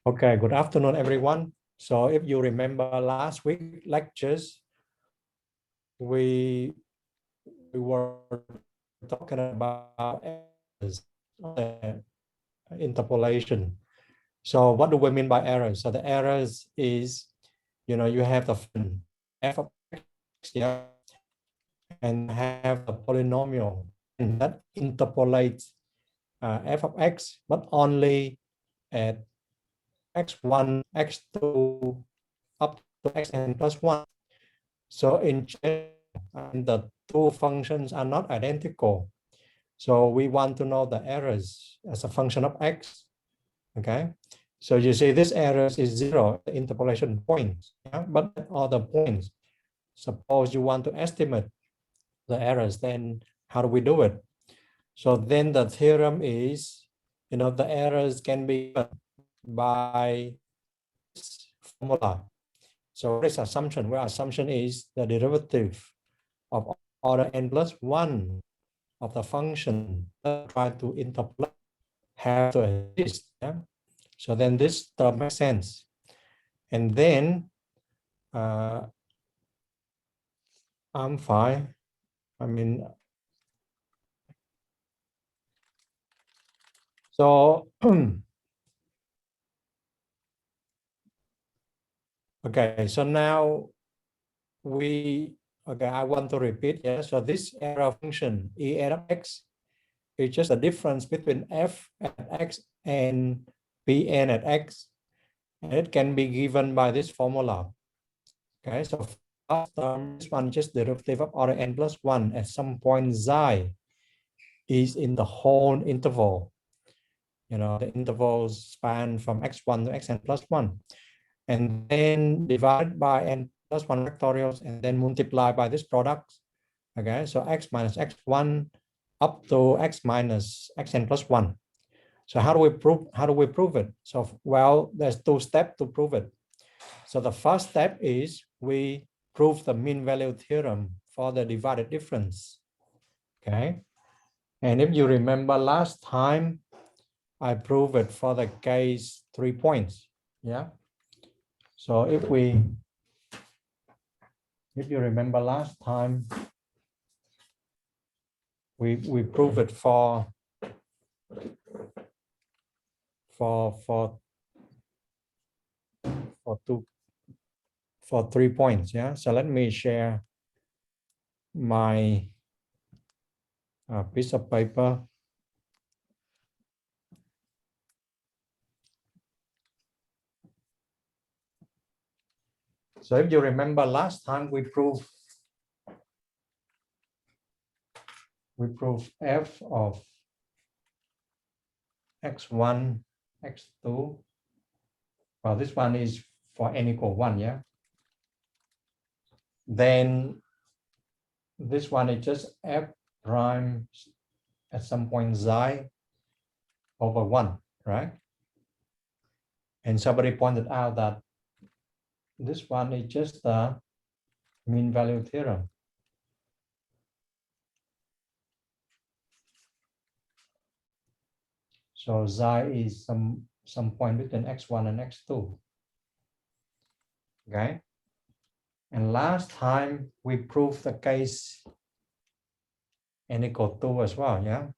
Okay, good afternoon, everyone. So if you remember last week lectures, we were talking about interpolation. So what do we mean by errors? So the errors is, you have the function f of x, yeah, and have a polynomial that interpolates f of x, but only at x1, x2, up to xn plus 1. So in general, the two functions are not identical. So we want to know the errors as a function of x. Okay. So you see this errors is 0, the interpolation points, yeah? But other points. Suppose you want to estimate the errors, then how do we do it? So then the theorem is, the errors can be given by this formula. So this assumption, where assumption is the derivative of order n plus 1 of the function that try to interpolate have to exist. Yeah? So then this term makes sense. And then I'm fine. I mean, so okay, so now I want to repeat. Yeah, so this error function en of x is just a difference between f at x and pn at x, and it can be given by this formula. Okay, so first term, this one just derivative of order n plus 1 at some point xi is in the whole interval. The intervals span from x1 to xn plus 1, and then divided by n plus 1 factorials, and then multiply by this product. Okay, so x minus x1 up to x minus xn plus 1. So how do we prove it? So, well, there's two steps to prove it. So the first step is we prove the mean value theorem for the divided difference. Okay. And if you remember last time, I proved it for the case 3 points. Yeah. So if you remember last time, we proved it for 3 points. Yeah. So let me share my piece of paper. So if you remember last time, we proved f of x1, x2. Well, this one is for n equal 1, yeah. Then this one is just f prime at some point xi over 1, right? And somebody pointed out that this one is just the mean value theorem. So xi is some point between x1 and x2. Okay. And last time we proved the case n equal 2 as well, yeah.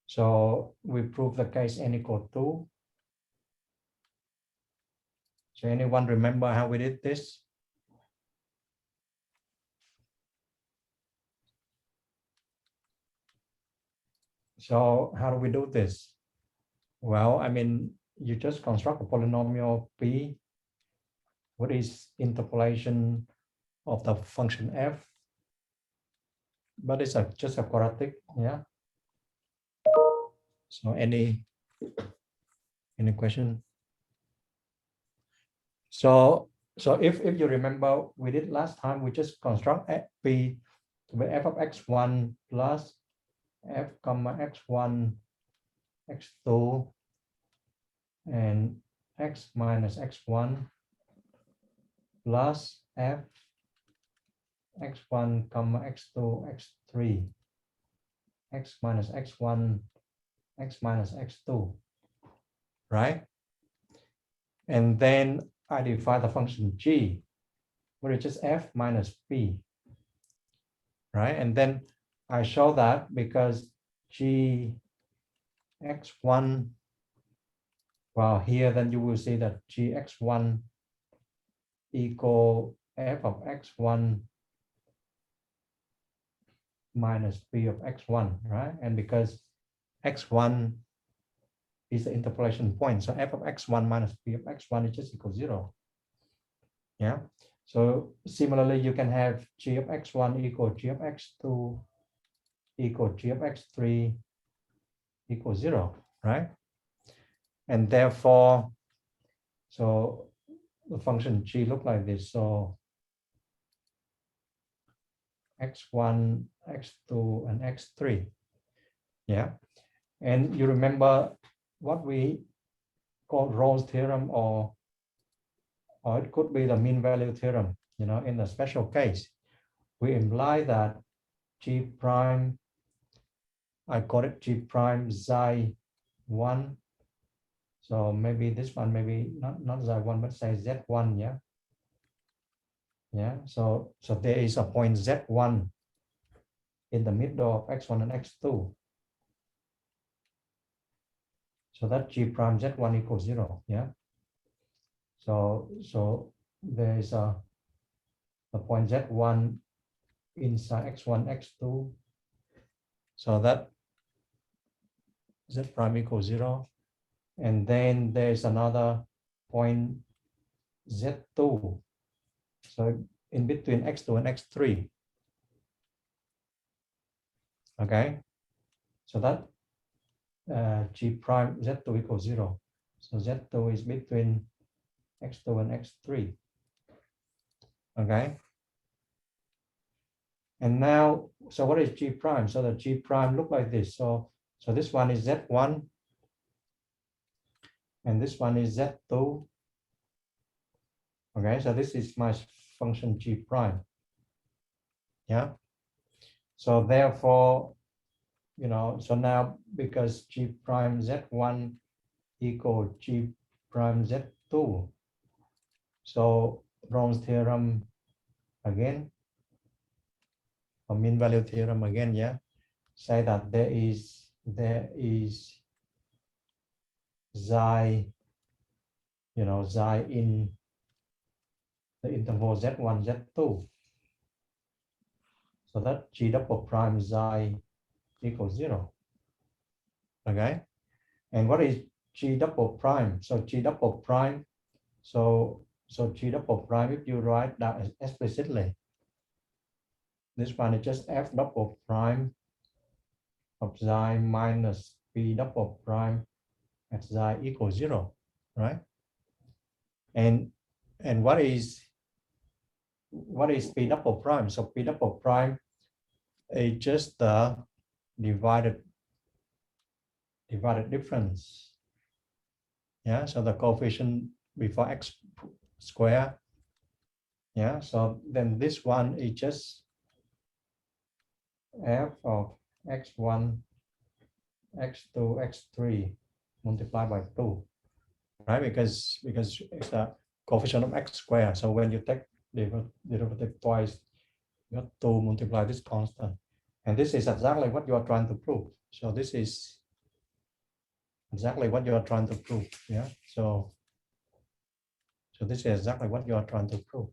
So we proved the case n equal 2. So anyone remember how we did this? So how do we do this? Well, I mean, you just construct a polynomial p. What is interpolation of the function f? But it's just a quadratic, yeah. So any question? So if you remember, we did last time, we just construct p to be f of x1 plus f comma x1 x2 and x minus x1 plus f x1 comma x2 x3 x minus x1 x minus x2, right? And then I define the function g, which is just f minus p, right? And then I show that because g x1, well, here then you will see that g x1 equal f of x1 minus p of x1, right? And because x1 is the interpolation point, so f of x1 minus p of x1 is just equal 0. Yeah. So similarly, you can have g of x1 equal g of x2 equal g of x3 equal 0, right? And therefore, so the function g look like this. So x1, x2, and x3. Yeah. And you remember what we call Rolle's theorem, or it could be the mean value theorem. You know, in a special case, we imply that g prime, I call it g prime xi 1. So maybe this one, maybe not xi 1, but say z1. Yeah. Yeah. So there is a point z1 in the middle of x1 and x2. So that g prime z1 equals 0. Yeah. So there is a point z1 inside x1, x2. So that z prime equals 0. And then there's another point z2. So in between x2 and x3. Okay. So that g prime z2 equals 0. So z2 is between x2 and x3. Okay. And now, so what is g prime? So the g prime look like this. So this one is z1, and this one is z2. Okay, so this is my function g prime. Yeah. So therefore, you know, so now because g prime z1 equal g prime z2, so Rolle's theorem again, or mean value theorem again, yeah, say that there is xi, you know, xi in the interval z1, z2. So that g double prime xi equals 0. Okay. And what is g double prime? So g double prime, so g double prime, if you write that explicitly, this one is just f double prime of xi minus p double prime at xi equals 0, right? And what is p double prime? So p double prime is just the divided difference. Yeah, so the coefficient before x square. Yeah, so then this one is just f of x1, x2, x3 multiplied by 2, right? Because it's the coefficient of x squared. So when you take the derivative twice, you have to multiply this constant. And this is exactly what you are trying to prove. So this is exactly what you are trying to prove. Yeah. So this is exactly what you are trying to prove.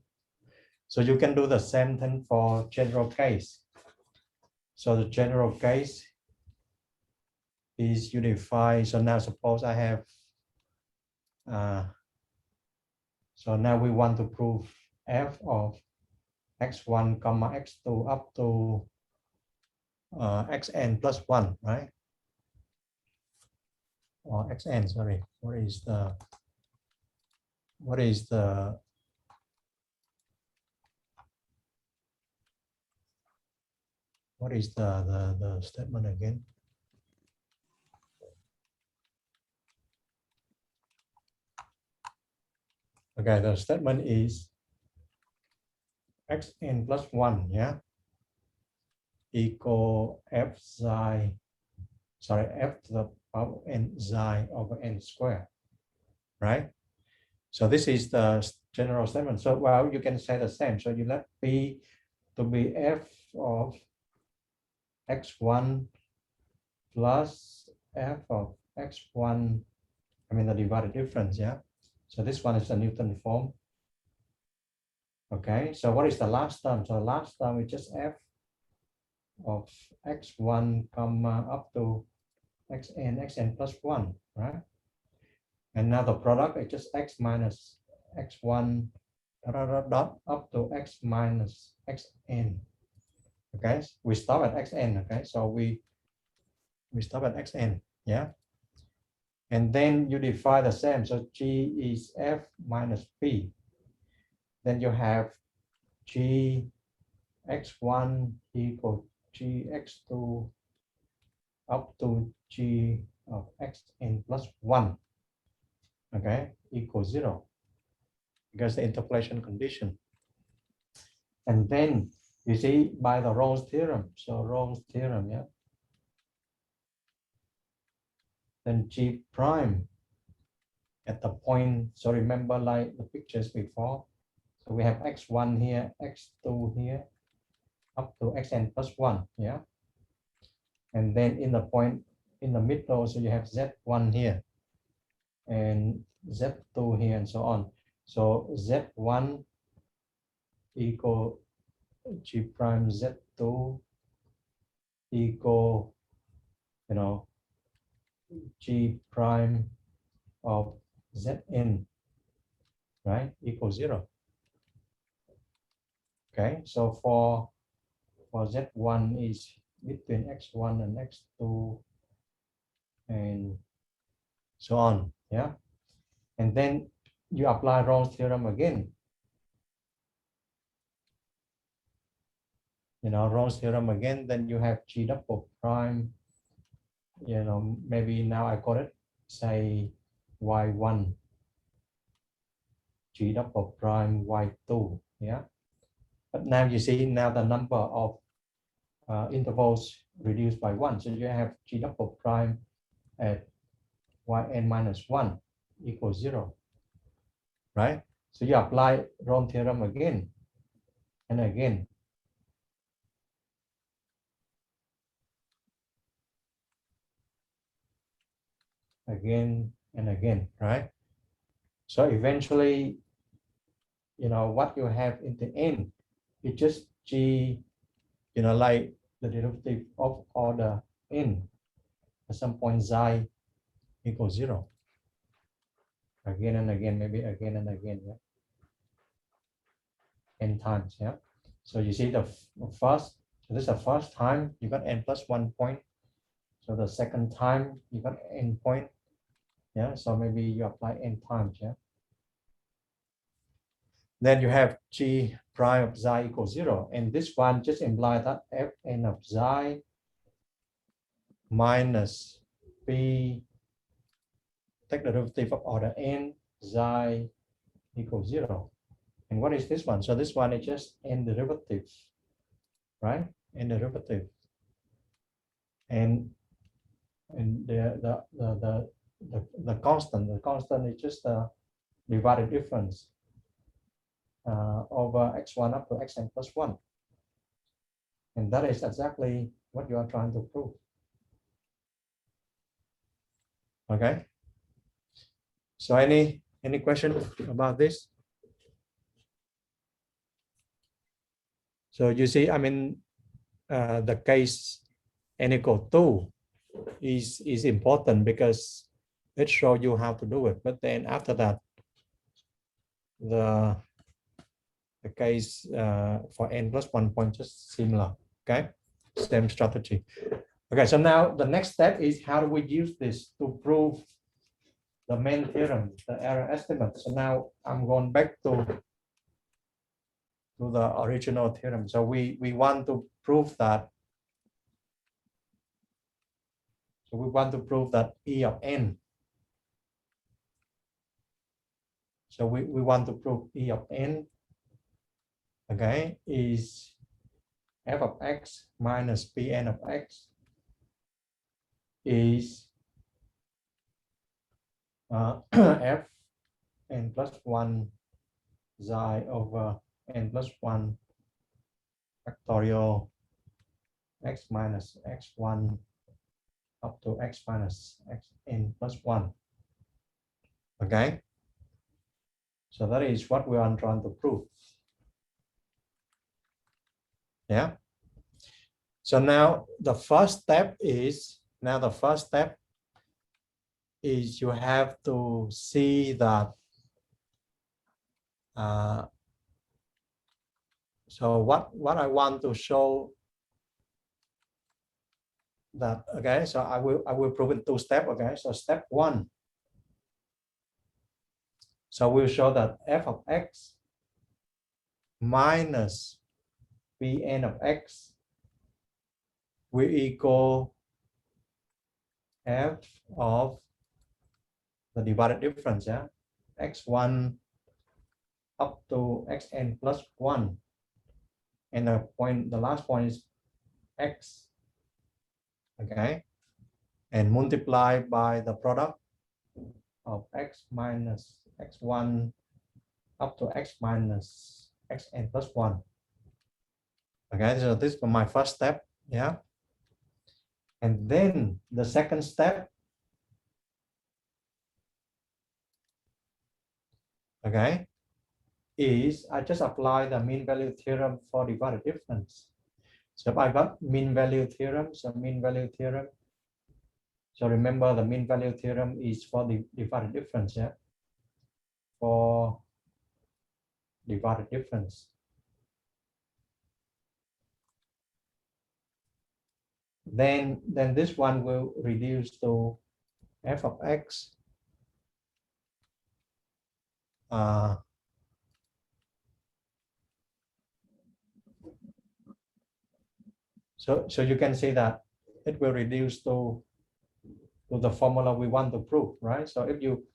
So you can do the same thing for general case. So the general case is unified. So now suppose I have, so now we want to prove f of x1 comma x2 up to xn plus 1, right? Or xn, sorry, what is the statement again? Okay, the statement is xn plus 1, yeah, equal f psi sorry, f to the power n xi over n squared, right? So this is the general statement. So, well, you can say the same. So you let P to be f of x1 plus f of x1, I mean the divided difference, yeah? So this one is the Newton form. Okay, so what is the last term? So the last term is just f of x1 comma up to xn plus 1, right? And now the product is just x minus x1 dot up to x minus xn. Okay, we stop at xn. Okay, so we stop at xn, yeah? And then you define the same. So g is f minus p. Then you have g x1 equal g x2 up to g of xn plus 1, okay, equals 0, because the interpolation condition. And then you see by the Rolle's theorem, so Rolle's theorem, yeah, then g prime at the point, so remember like the pictures before, so we have x1 here, x2 here, up to xn plus 1, yeah, and then in the point in the middle, so you have z1 here and z2 here and so on. So z1 equal g prime z2 equal, you know, g prime of zn, right, equals 0. Okay, so for z1 is between x1 and x2 and so on, yeah. And then you apply Rolle's theorem again. You know, Rolle's theorem again, then you have g double prime, you know, maybe now I call it, say, y1, g double prime y2, yeah. But now you see now the number of intervals reduced by 1. So you have g double prime at yn minus 1 equals 0, right? So you apply Rolle theorem again and again. Again and again, right? So eventually, you know, what you have in the end, it just g, you know, like the derivative of order n at some point xi equals 0. Again and again, maybe again and again, yeah? N times, yeah? So you see the first, this is the first time you got n plus 1 point. So the second time you got n point, yeah? So maybe you apply n times, yeah? Then you have g prime of xi equals 0. And this one just implies that fn of xi minus p, take the derivative of order n, xi equals 0. And what is this one? So this one is just n derivative, right? N derivative. And the constant is just the divided difference over x1 up to xn plus 1. And that is exactly what you are trying to prove. Okay. So any question about this? So you see, I mean, the case n equal 2 is important because it shows you how to do it. But then after that, the case for n plus 1 point just similar. Okay, same strategy. Okay, so now the next step is how do we use this to prove the main theorem, the error estimate. So now I'm going back to the original theorem. So we want to prove that. So we want to prove that E of n. So we want to prove E of n, okay, is f of x minus Pn of x is f n plus 1 xi over n plus 1 factorial x minus x1 up to x minus xn plus 1. Okay, so that is what we are trying to prove. Yeah, so now the first step is you have to see that so what I want to show that, okay, so I will prove in 2 steps. Okay, so step 1, so we'll show that f of x minus Pn of x will equal f of the divided difference, yeah, x1 up to xn plus 1, and the last point is x, okay, and multiply by the product of x minus x1 up to x minus xn plus 1. Okay, so this is my first step, yeah. And then the second step, okay, is I just apply the mean value theorem for divided difference. So if I got mean value theorem, so remember the mean value theorem is for the divided difference, yeah, for divided difference. Then this one will reduce to f of x so you can see that it will reduce to the formula we want to prove, right? So if you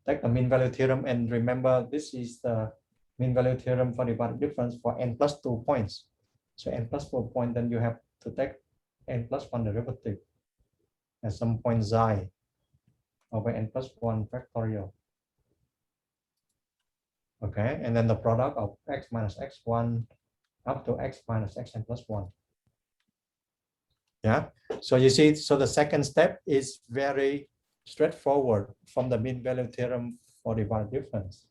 take the mean value theorem, and remember this is the mean value theorem for divided difference for n plus 2 points. So n plus 4 points, then you have to take n plus 1 derivative at some point xi over n plus 1 factorial. Okay, and then the product of x minus x1 up to x minus xn plus 1. Yeah, so you see, so the second step is very straightforward from the mean value theorem for divided difference.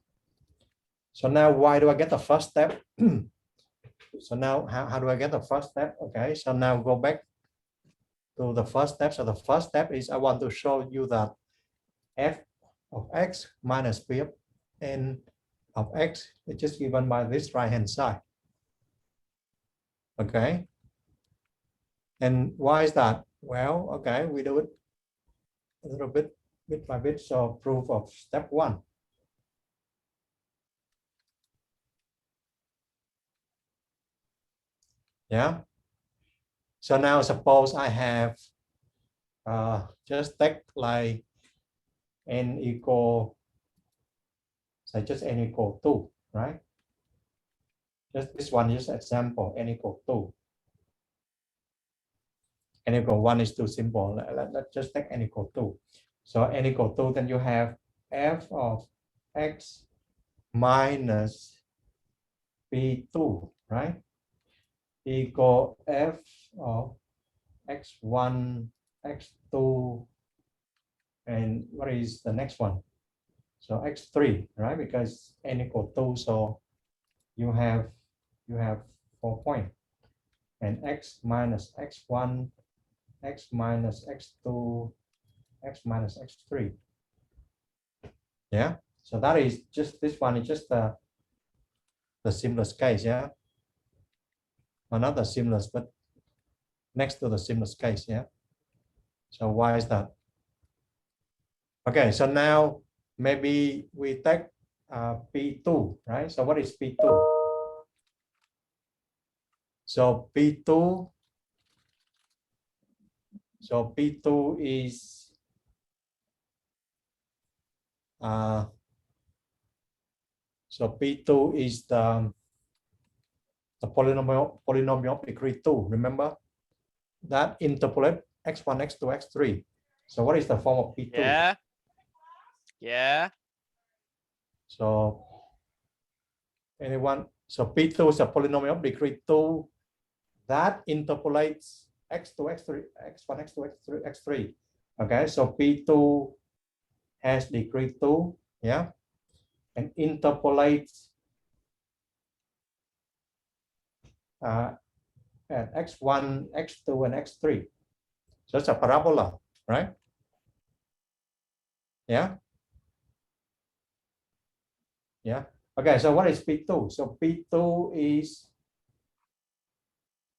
So now why do I get the first step? So now how do I get the first step? Okay, so now go back to the first step. So the first step is I want to show you that f of x minus p of n of x is just given by this right hand side. Okay, and why is that? Well, okay, we do it a little bit by bit. So proof of step 1. Yeah, so now suppose I have just take like n equal, say just n equal 2, right? Just this one, just example, n equal 2. N equal 1 is too simple. Let's just take n equal 2. So n equal 2, then you have f of x minus p2, right? Equal f of x1, x2, and what is the next one? So x3, right? Because n equal 2, so you have 4 points, and x minus x1, x minus x2, x minus x3. Yeah, so that is just, this one is just the simplest case, yeah. Well, not the simplest, but next to the simplest case, yeah. So why is that? Okay, so now maybe we take P2, right? So what is P2? So P2 is P2 is the polynomial degree 2. Remember that interpolate x1, x2, x3. So what is the form of P2? Yeah. Yeah. So anyone? So P2 is a polynomial of degree 2 that interpolates x2, x3, x1, x2, x3, x3. Okay, so P2 has degree 2, yeah, and interpolates at x1, x2, and x3. So it's a parabola, right? Yeah. Yeah. Okay, so what is P2? So P2 is,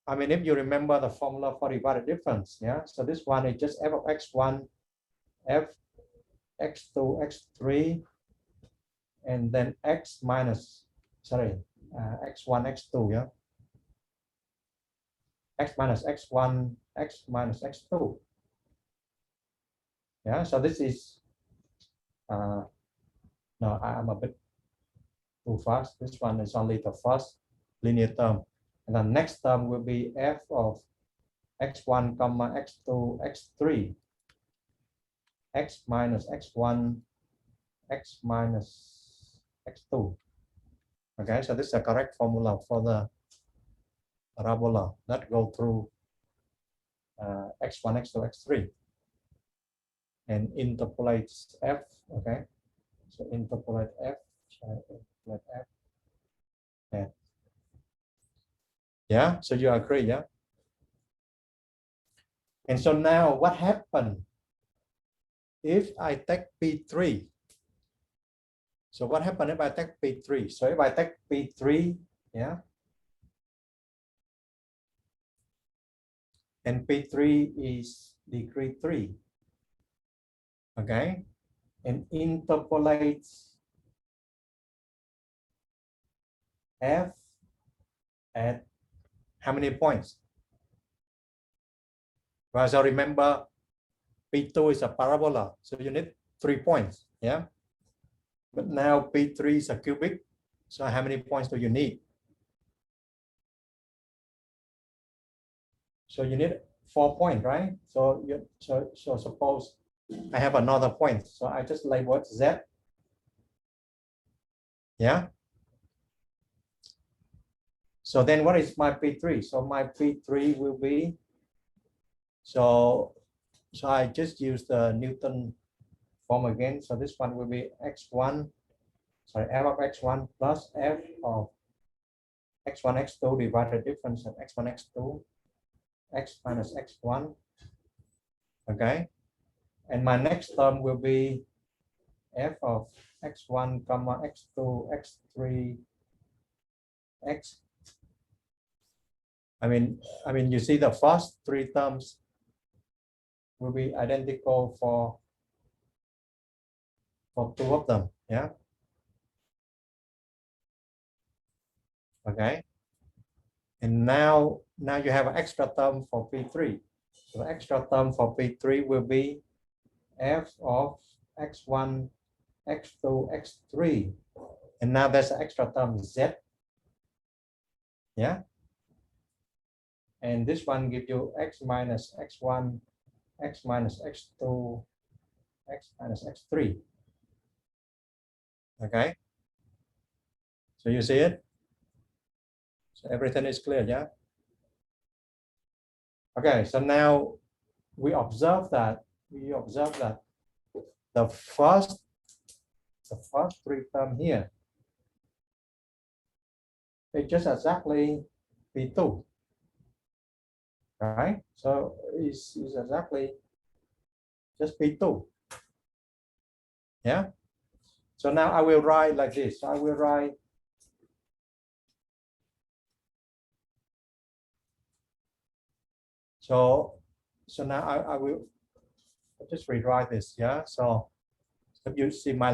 I mean, if you remember the formula for divided difference, yeah. So this one is just f of x1, f x2, x3, and then x minus, sorry, x1, x2, yeah. X minus x1, x minus x2. Yeah, so this is, no, I'm a bit too fast. This one is only the first linear term. And the next term will be f of x1, comma x2, x3, x minus x1, x minus x2. Okay, so this is the correct formula for the parabola that go through x1, x2, x3 and interpolates f. Okay, so interpolate f, interpolate f. Yeah. Yeah, so you agree, yeah? And so now what happened if I take P3? So what happened if I take P3? So if I take P3, yeah, and P3 is degree 3, okay, and interpolates f at how many points? Well, so remember P2 is a parabola, so you need 3 points, yeah? But now P3 is a cubic, so how many points do you need? So you need 4 points, right? So so suppose I have another point, so I just label it Z. Yeah. So then what is my P3? So my P3 will be, so I just use the Newton form again. So this one will be x1, sorry, f of x1 plus f of x1, x2 divided difference of x1, x2, x minus x1. Okay. And my next term will be f of x1, comma x2, x3, x. I mean, you see the first 3 terms will be identical for 2 of them, yeah. Okay. And now you have an extra term for P3. So the extra term for P3 will be f of x1, x2, x3. And now there's an extra term z. Yeah. And this one gives you x minus x1, x minus x2, x minus x3. Okay. So you see it? So everything is clear, yeah? Okay, so now we observe that the first 3 term here, it's just exactly P2, right? So it's exactly just P2. Yeah. So now I will write like this. So I will write so now I will just rewrite this. Yeah. So if you see my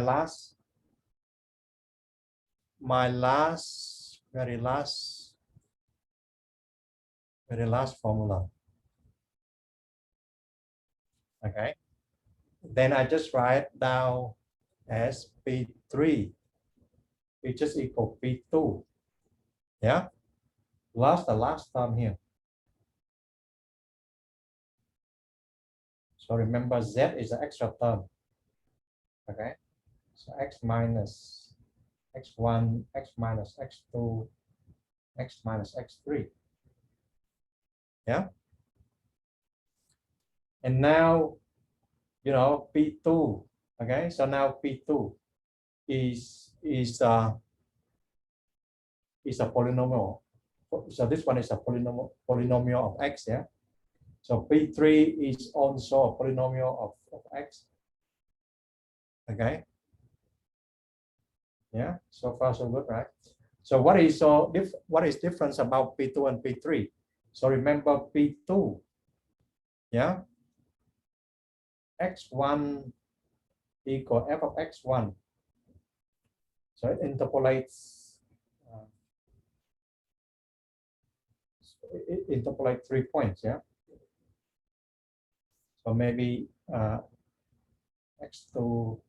very last formula. Okay. Then I just write down as P3, which is equal P2. Yeah. Plus the last term here. So remember, z is the extra term. Okay, so x minus x1, x minus x2, x minus x3. Yeah. And now, you know, P2. Okay, so now P2 is a polynomial. So this one is a polynomial of x. Yeah. So P3 is also a polynomial of x. Okay. Yeah. So far so good, right? So what is difference about P2 and P3? So remember P2. Yeah. X1 equal f of x1. So it interpolates. It interpolates 3 points. Yeah. So maybe x2,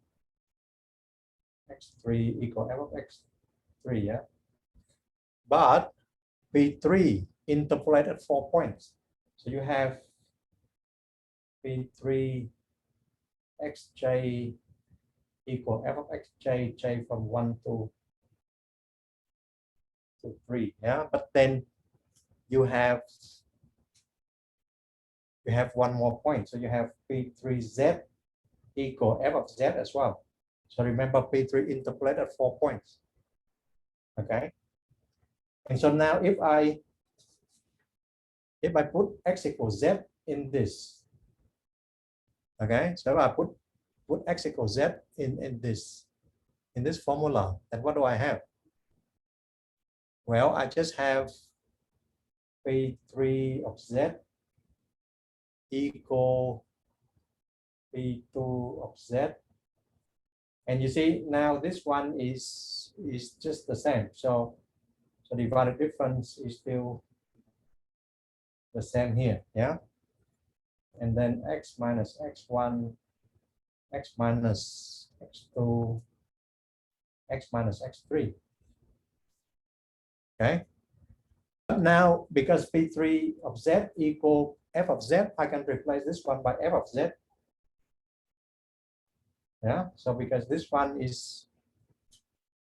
x3 equal f of x3. Yeah. But P3 interpolated 4 points. So you have P3 xj equal f of xj, j from 1 to 3. Yeah, but then you have one more point. So you have P3z equal f of z as well. So remember, P3 interpolated 4 points. Okay. And so now if I put x equals z in this, okay, so if I put x equals z in this formula, then what do I have? Well, I just have P3 of z equal P2 of z. And you see now this one is just the same. So divided difference is still the same here. Yeah. And then x minus x1, x minus x2, x minus x3. Okay. But now because P3 of z equal f of z, I can replace this one by f of z. Yeah. So because this one is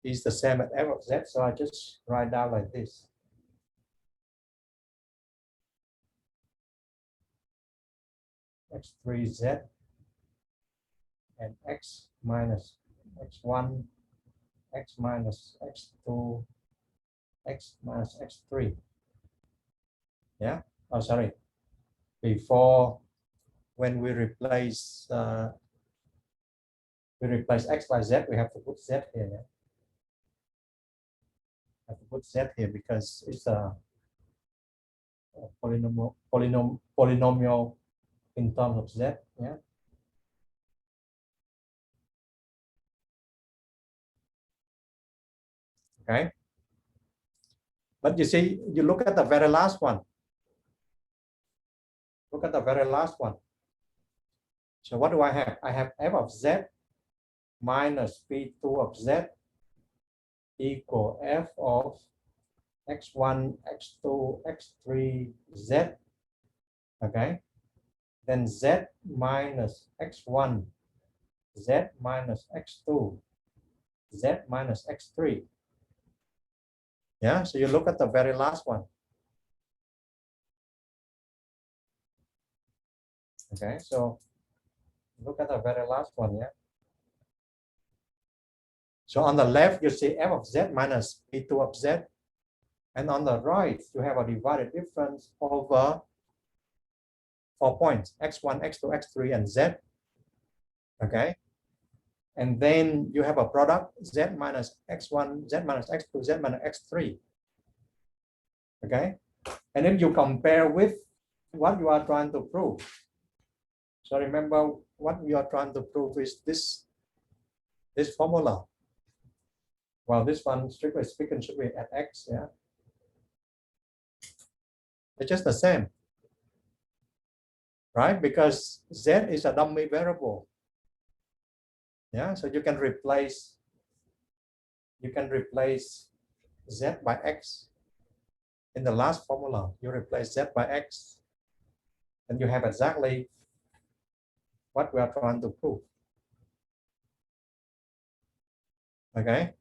the same as f of z, so I just write down like this. X3z and x minus x1, x minus x2, x minus x3. Yeah. Oh, sorry. Before, when we replace x by z, we have to put z here. Yeah? Have to put z here because it's a polynomial in terms of z. Yeah. Okay. But you see, you look at the very last one. Look at the very last one. So what do I have? I have f of z minus P2 of z equal f of x1, x2, x3, z. Okay. Then z minus x1, z minus x2, z minus x3. Yeah, so you look at the very last one. Okay, so look at the very last one, yeah. So on the left, you see f of z minus P2 of z. And on the right, you have a divided difference over 4 points, x1, x2, x3, and z. Okay. And then you have a product, z minus x1, z minus x2, z minus x3. Okay. And then you compare with what you are trying to prove. So remember, what you are trying to prove is this formula. Well, this one, strictly speaking, should be at x, yeah. It's just the same, right? Because z is a dummy variable. Yeah, so you can replace z by x. In the last formula, you replace z by x, and you have exactly what we are trying to prove. Okay,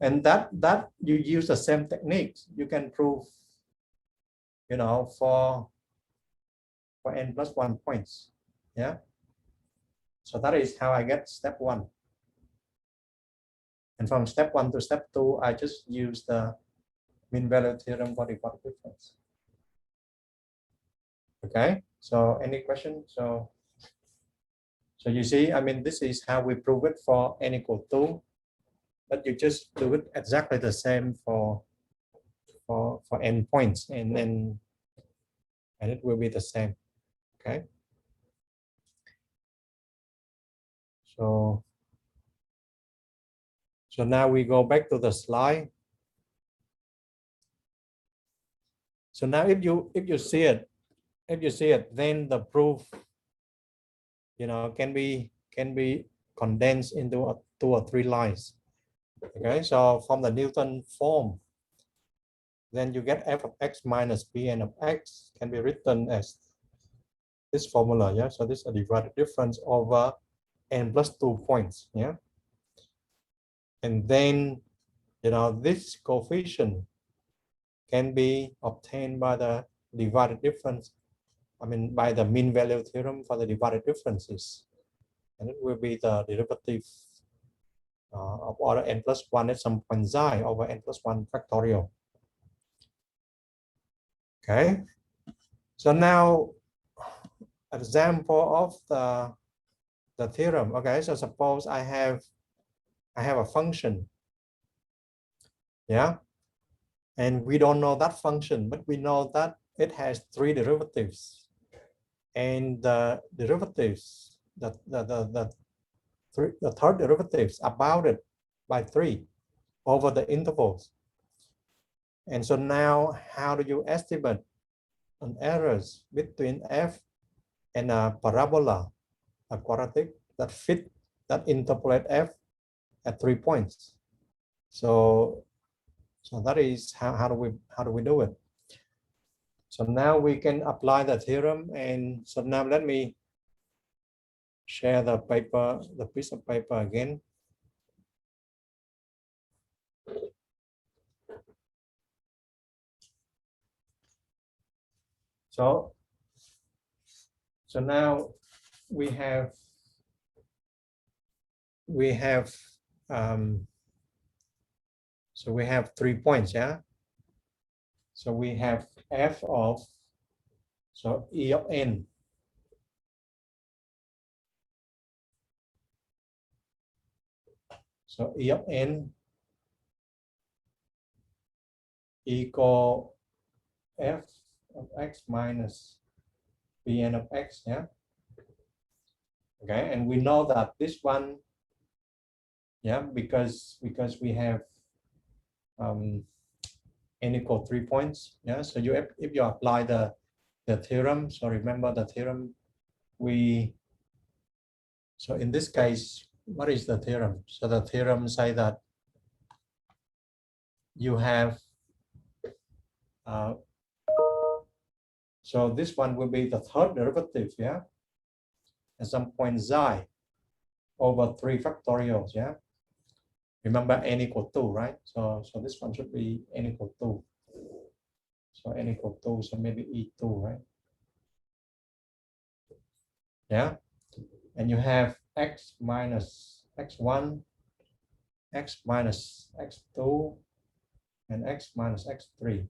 and that you use the same techniques. You can prove, you know, for n plus 1 points. Yeah. So that is how I get step 1. And from step 1 to step 2, I just use the mean value theorem for divided difference. Okay. So any question? So you see, I mean, this is how we prove it for n equal 2, but you just do it exactly the same for n points, and then it will be the same. Okay. So now we go back to the slide. So now if you see it, then the proof, you know, can be condensed into 2 or 3 lines. Okay, so from the Newton form, then you get f of x minus Pn of x can be written as this formula. Yeah, so this is a divided difference over n plus 2 points. Yeah, and then, you know, this coefficient can be obtained by the divided difference. I mean, by the mean value theorem for the divided differences, and it will be the derivative of order n plus 1 at some point xi over n plus 1 factorial. Okay, so now example of the theorem. Okay, so suppose I have a function. Yeah, and we don't know that function, but we know that it has 3 derivatives, and the derivatives, the third derivatives are bounded by 3 over the intervals. And so now, how do you estimate an errors between f and a parabola, a quadratic that interpolate f at 3 points? So that is how do we do it? So now we can apply the theorem, and so now let me share the paper, the piece of paper again. So now we have so we have 3 points. Yeah, so we have f of, so e of n, so e of n equal f of x minus Pn of x. Yeah, okay, and we know that this one, yeah, because we have n equal 3 points. Yeah, so if you apply the theorem, so remember the theorem, so in this case, what is the theorem? So the theorem say that you have so this one will be the third derivative. Yeah, at some point xi over 3 factorials. Yeah, remember n equal 2, right? So this one should be n equal 2. So n equal 2, so maybe e2, right? Yeah, and you have x minus x1, x minus x2, and x minus x3.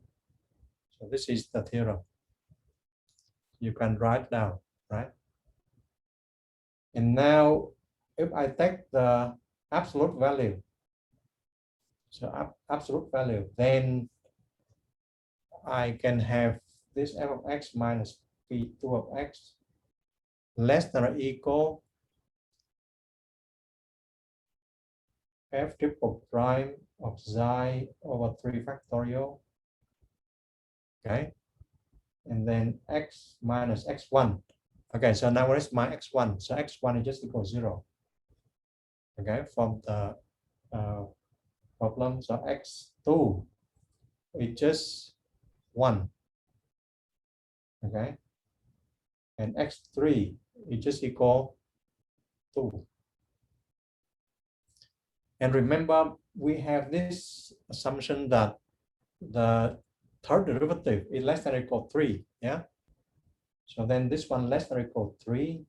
So this is the theorem. You can write down, right? And now if I take the absolute value, so absolute value, then I can have this f of x minus p2 of x less than or equal f triple prime of xi over 3 factorial. Okay, and then x minus x1. Okay, so now what is my x1? So x1 is just equal 0. Okay, from the problem, so x2 is just 1. Okay, and x3 is just equal 2. And remember, we have this assumption that the third derivative is less than or equal to 3. Yeah. So then this one less than or equal to 3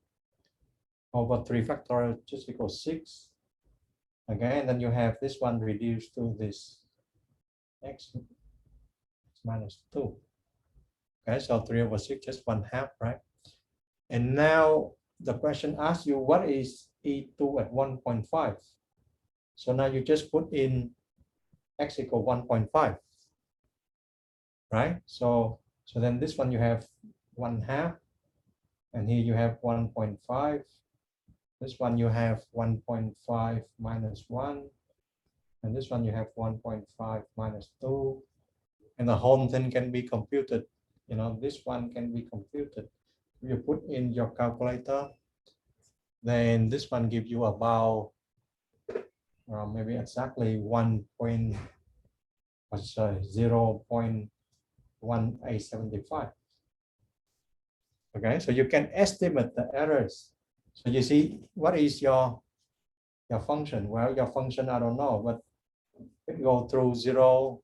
over 3 factorial just equals 6. Okay, and then you have this one reduced to this x minus 2. Okay, so 3 over 6 just 1/2, right? And now the question asks you, what is E2 at 1.5? So now you just put in x equal 1.5, right? So then this one you have 1/2, and here you have 1.5. This one you have 1.5 minus 1, and this one you have 1.5 minus 2, and the whole thing can be computed. You know, this one can be computed. You put in your calculator, then this one gives you about maybe exactly 0.1875. Okay, so you can estimate the errors. So you see, what is your function? Well, your function, I don't know, but it go through 0,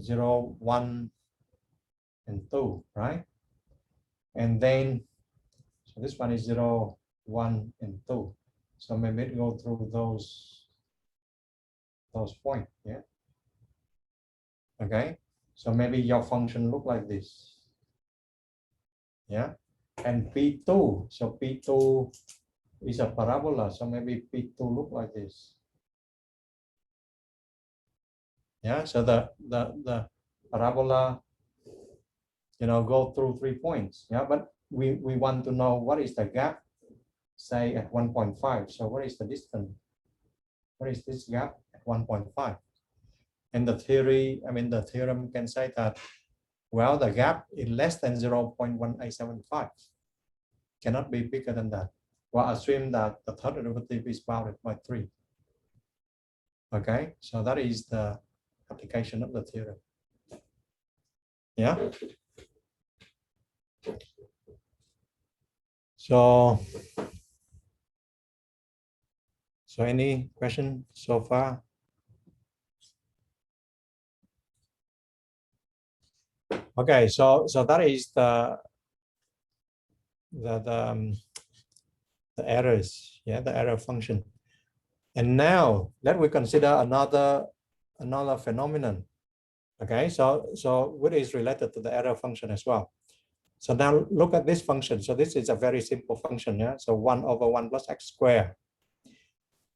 0, 1, and 2, right? And then, so this one is 0, 1, and 2. So maybe it go through those points, yeah. Okay, so maybe your function look like this, yeah. And P2, so P2 is a parabola, so maybe P2 look like this. Yeah, so the parabola, you know, go through 3 points. Yeah, but we want to know what is the gap, say at 1.5. So what is the distance? What is this gap at 1.5? And the theory, I mean, the theorem can say that, well, the gap is less than 0.1875. Cannot be bigger than that. Well, assume that the third derivative is bounded by 3. Okay, so that is the application of the theorem. Yeah. So any question so far? Okay, so that is the errors, yeah, the error function. And now let we consider another phenomenon. Okay, so what is related to the error function as well. So now look at this function. So this is a very simple function, yeah. So 1 over 1 plus x squared.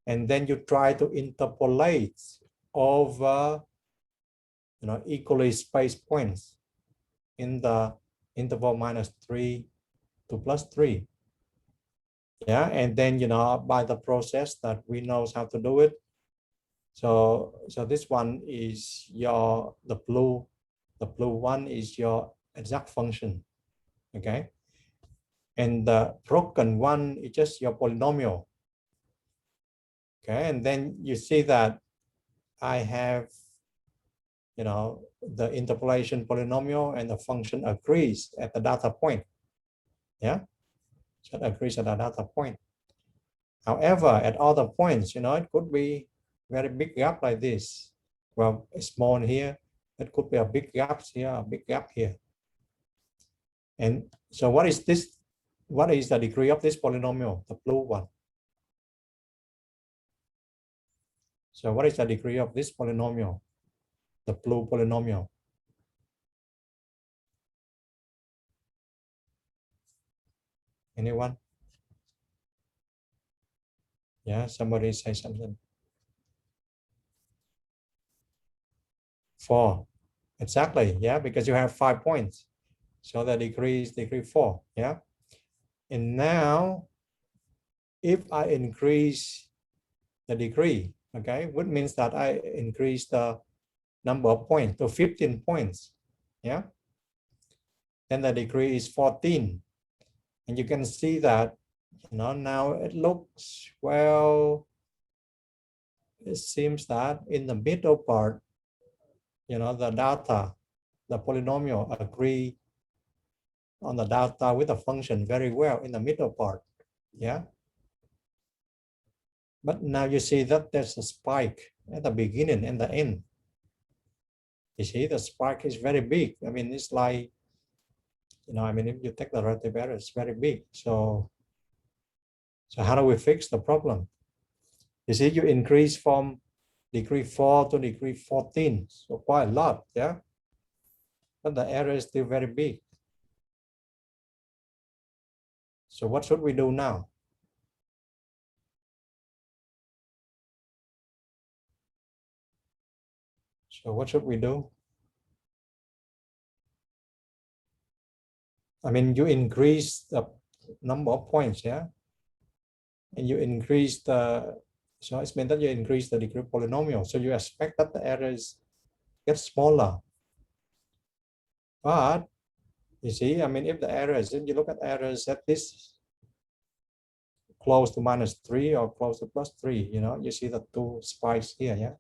And then you try to interpolate over, you know, equally spaced points in the interval -3 to +3. Yeah, and then, you know, by the process that we know how to do it. So this one is the blue one is your exact function. Okay, and the broken one is just your polynomial. Okay, and then you see that I have, you know, the interpolation polynomial and the function agrees at the data point. Yeah, so it agrees at the data point. However, at other points, you know, it could be very big gap like this. Well, small here, it could be a big gap here, a big gap here. And so what is this? What is the degree of this polynomial, the blue one? So what is the degree of this polynomial, the blue polynomial? Anyone? Yeah, somebody say something. 4. Exactly, yeah, because you have 5 points. So the degree is degree 4, yeah. And now, if I increase the degree, okay, which means that I increase the number of points to 15 points, yeah, then the degree is 14. And you can see that, you know, now it looks, well, it seems that in the middle part, you know, the data, the polynomial agree on the data with the function very well in the middle part. Yeah. But now you see that there's a spike at the beginning and the end. You see the spike is very big. I mean, it's like, you know, I mean, if you take the relative error, it's very big. So how do we fix the problem? You see, you increase from degree 4 to degree 14, so quite a lot, yeah? But the error is still very big. So what should we do now? So what should we do? I mean, you increase the number of points, yeah? And you increase the, so it's meant that you increase the degree of polynomial. So you expect that the errors get smaller. But you see, I mean, if the errors, if you look at errors at this close to -3 or close to +3, you know, you see the two spikes here, yeah?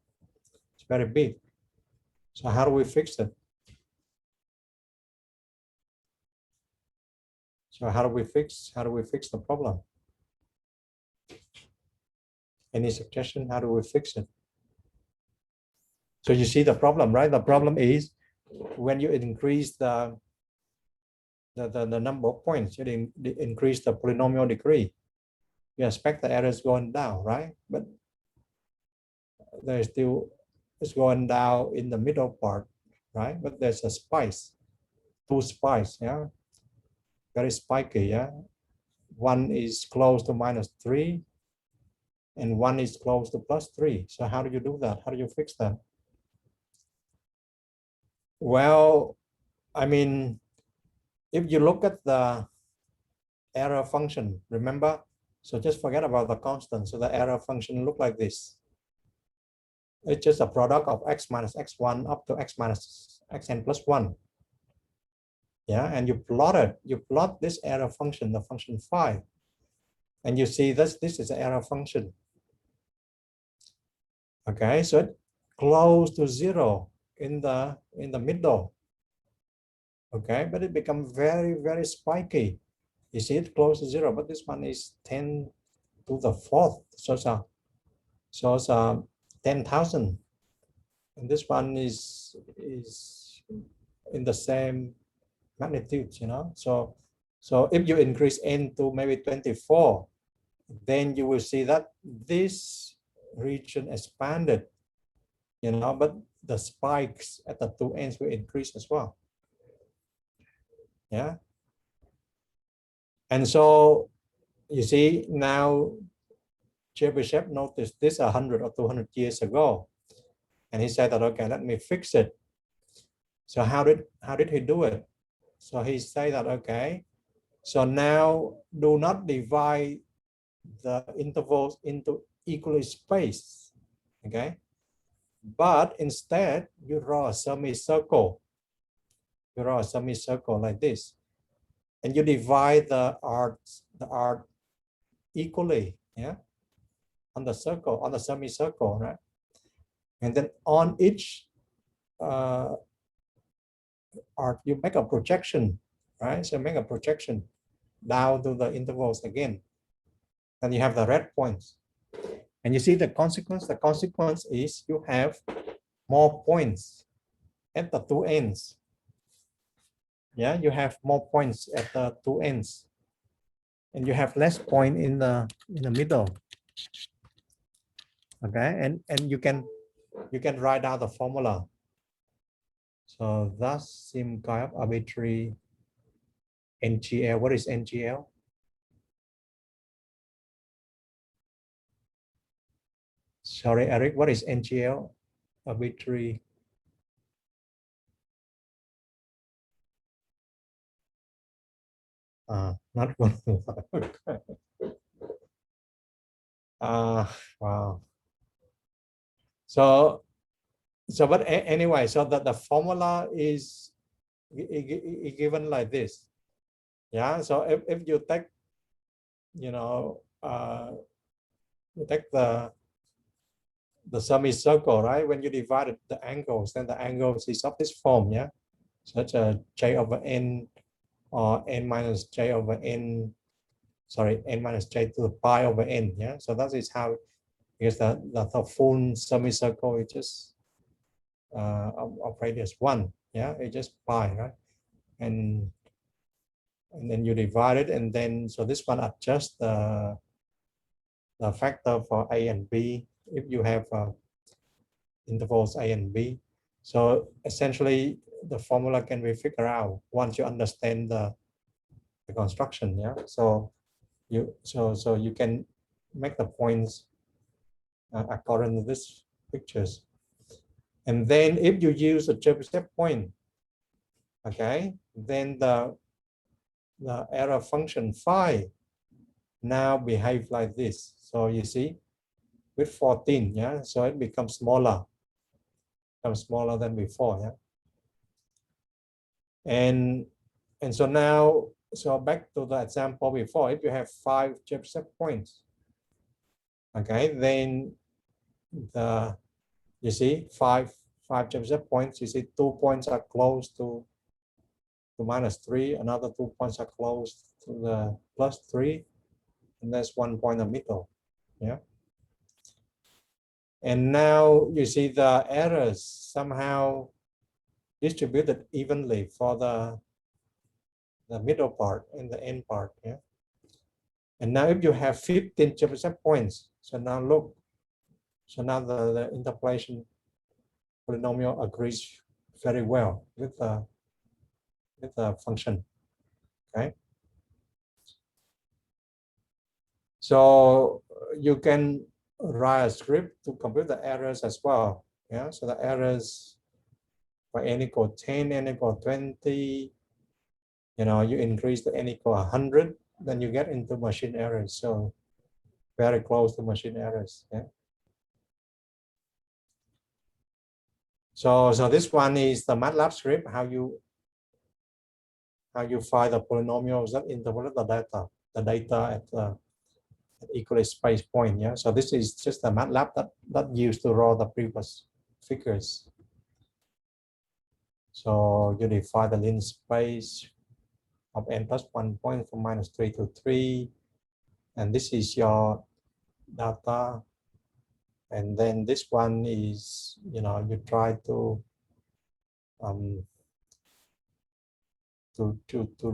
It's very big. So how do we fix it? So how do we fix the problem? Any suggestion? How do we fix it? So you see the problem, right? The problem is when you increase the number of points, you increase the polynomial degree. You expect the errors going down, right? But there's still, it's going down in the middle part, right? But there's a spike, two spikes, yeah, very spiky, yeah. One is close to -3, and one is close to +3. So how do you do that? How do you fix that? Well, I mean, if you look at the error function, remember, so just forget about the constant. So the error function look like this. It's just a product of x minus x1 up to x minus xn plus 1. Yeah, and you plot this error function, the function phi, and you see this is an error function. Okay, so it's close to 0 in the middle. Okay, but it becomes very, very spiky. You see it close to 0, but this one is 10 to the 4th. So it's 10,000. And this one is in the same magnitude, you know. So if you increase n to maybe 24, then you will see that this region expanded, you know, but the spikes at the two ends will increase as well. Yeah. And so you see now Chebyshev noticed this 100 or 200 years ago, and he said that, okay, let me fix it. So how did he do it? So he said that, okay, so now do not divide the intervals into equally spaced, okay? But instead, you draw a semicircle. You draw a semicircle like this, and you divide the arc equally, yeah, on the circle, on the semicircle, right? And then on each arc, you make a projection, right? So make a projection down to the intervals again. And you have the red points. And you see the consequence? The consequence is you have more points at the two ends. Yeah, you have more points at the two ends. And you have less point in the middle. Okay, and you can write out the formula. So that seems kind of arbitrary NGL. What is NGL? Sorry, Eric, what is NGL? Arbitrary. Not one. Wow. So but anyway, so that the formula is given like this. Yeah, so if you take, you know, you take the semicircle, right? When you divide the angles, then the angles is of this form, yeah? Such a J over N or n minus j over n, sorry, n minus j to the pi over n. Yeah, so that is how, because the full semicircle is just of radius 1. Yeah, it's just pi, right? And then you divide it, and then so this one adjusts the factor for a and b if you have intervals a and b. So essentially, the formula can be figured out once you understand the construction. Yeah, so you can make the points according to these pictures. And then if you use a Chebyshev point, okay, then the error function phi now behave like this. So you see, with 14, yeah, so it becomes smaller than before, yeah. And so now, so back to the example before, if you have 5 Chebyshev points, okay, then you see five Chebyshev points, you see 2 points are close to -3, another 2 points are close to the +3, and there's 1 point in the middle. Yeah. And now you see the errors somehow distributed evenly for the middle part and the end part. Yeah. And now if you have 15 Chebyshev points, so now look, so now the interpolation polynomial agrees very well with the function. Okay. So you can write a script to compute the errors as well. Yeah, so the errors for n equal 10, n equal 20, you know, you increase the n equal 100, then you get into machine errors. So very close to machine errors. Yeah. So this one is the MATLAB script, how you find the polynomials that interpolate the data at the equally spaced point. Yeah. So this is just the MATLAB that used to draw the previous figures. So you define the linear space of n plus 1 point from -3 to 3, and this is your data. And then this one is, you know, you try to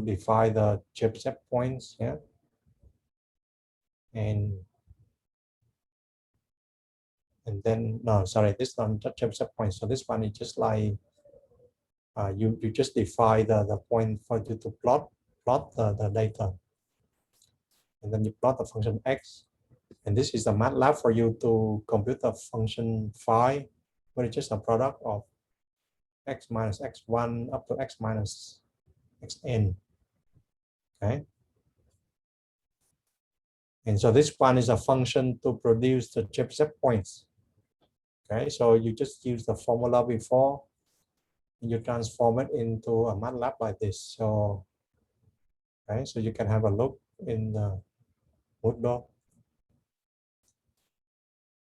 define the Chebyshev points. Yeah. And then, no, sorry, this one not Chebyshev points. So this one is just like you just define the point for you to plot the data, and then you plot the function x, and this is the MATLAB for you to compute the function phi, where it's just a product of x minus x1 up to x minus xn. Okay. And so this one is a function to produce the Chebyshev points. Okay, so you just use the formula before, and you transform it into a MATLAB like this. So, okay, so you can have a look in the Moodle.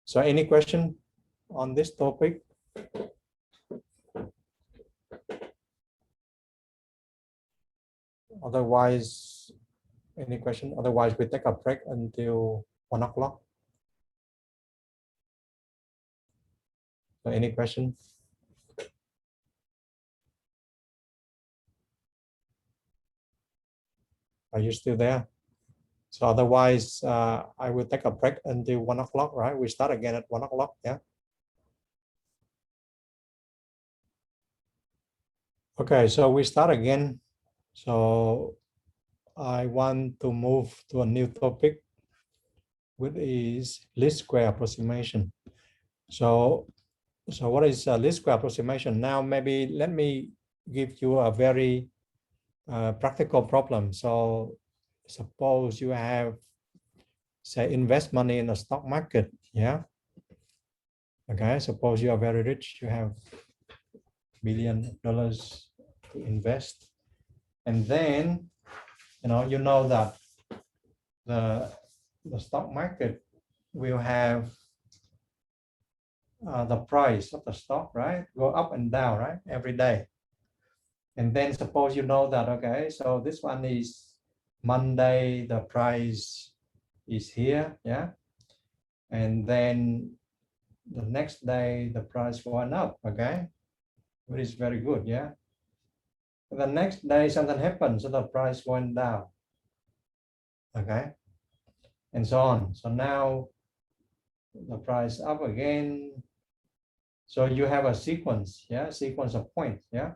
So any question on this topic? Otherwise, any question? Otherwise, we take a break until 1 o'clock. So any question? Are you still there? So otherwise, I will take a break until 1 o'clock, right? We start again at 1 o'clock, yeah? Okay, so we start again. So I want to move to a new topic, which is least square approximation. So what is a least square approximation? Now, maybe let me give you a very practical problem. So suppose you have, say, invest money in the stock market, yeah? Okay, suppose you are very rich, you have $1 billion to invest. And then, you know that the stock market will have the price of the stock, right, go up and down, right, every day. And then suppose you know that, okay, so this one is Monday, the price is here, yeah. And then the next day, the price went up, okay, which is very good, yeah. And the next day, something happened, so the price went down, okay, and so on. So now the price up again. So you have a sequence, yeah, sequence of points, yeah.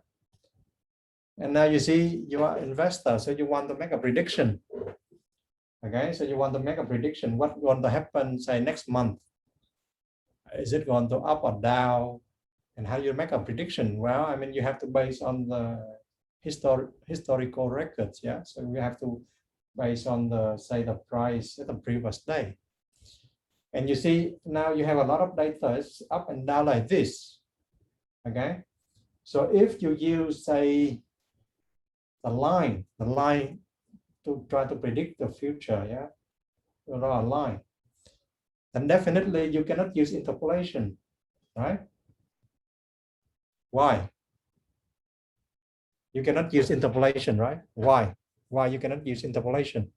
And now you see you are investor, so you want to make a prediction. Okay, so you want to make a prediction what's going to happen, say next month. Is it going to up or down? And how you make a prediction? Well, I mean, you have to base on the historical records, yeah. So we have to base on the, say, the price at the previous day. And you see now you have a lot of data, it's up and down like this. Okay, so if you use, say, the line to try to predict the future, yeah, draw a line, then definitely you cannot use interpolation, right? Why? You cannot use interpolation, right? Why? Why you cannot use interpolation?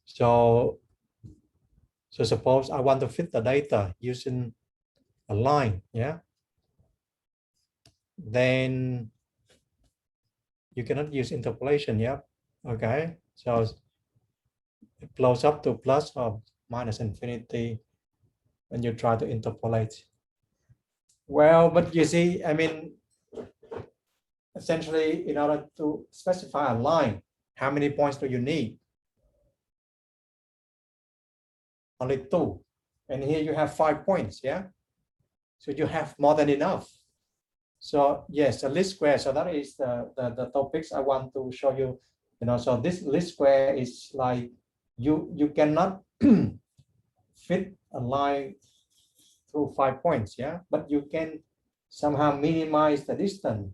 So suppose I want to fit the data using a line, yeah? Then you cannot use interpolation, yeah? Okay, so it blows up to plus or minus infinity when you try to interpolate. Well, but you see, I mean, essentially, in order to specify a line, how many points do you need? Only 2. And here you have 5 points, yeah? So you have more than enough. So yes, a least square. So that is the topics I want to show you. You know, so this least square is like you cannot fit a line through 5 points, yeah? But you can somehow minimize the distance.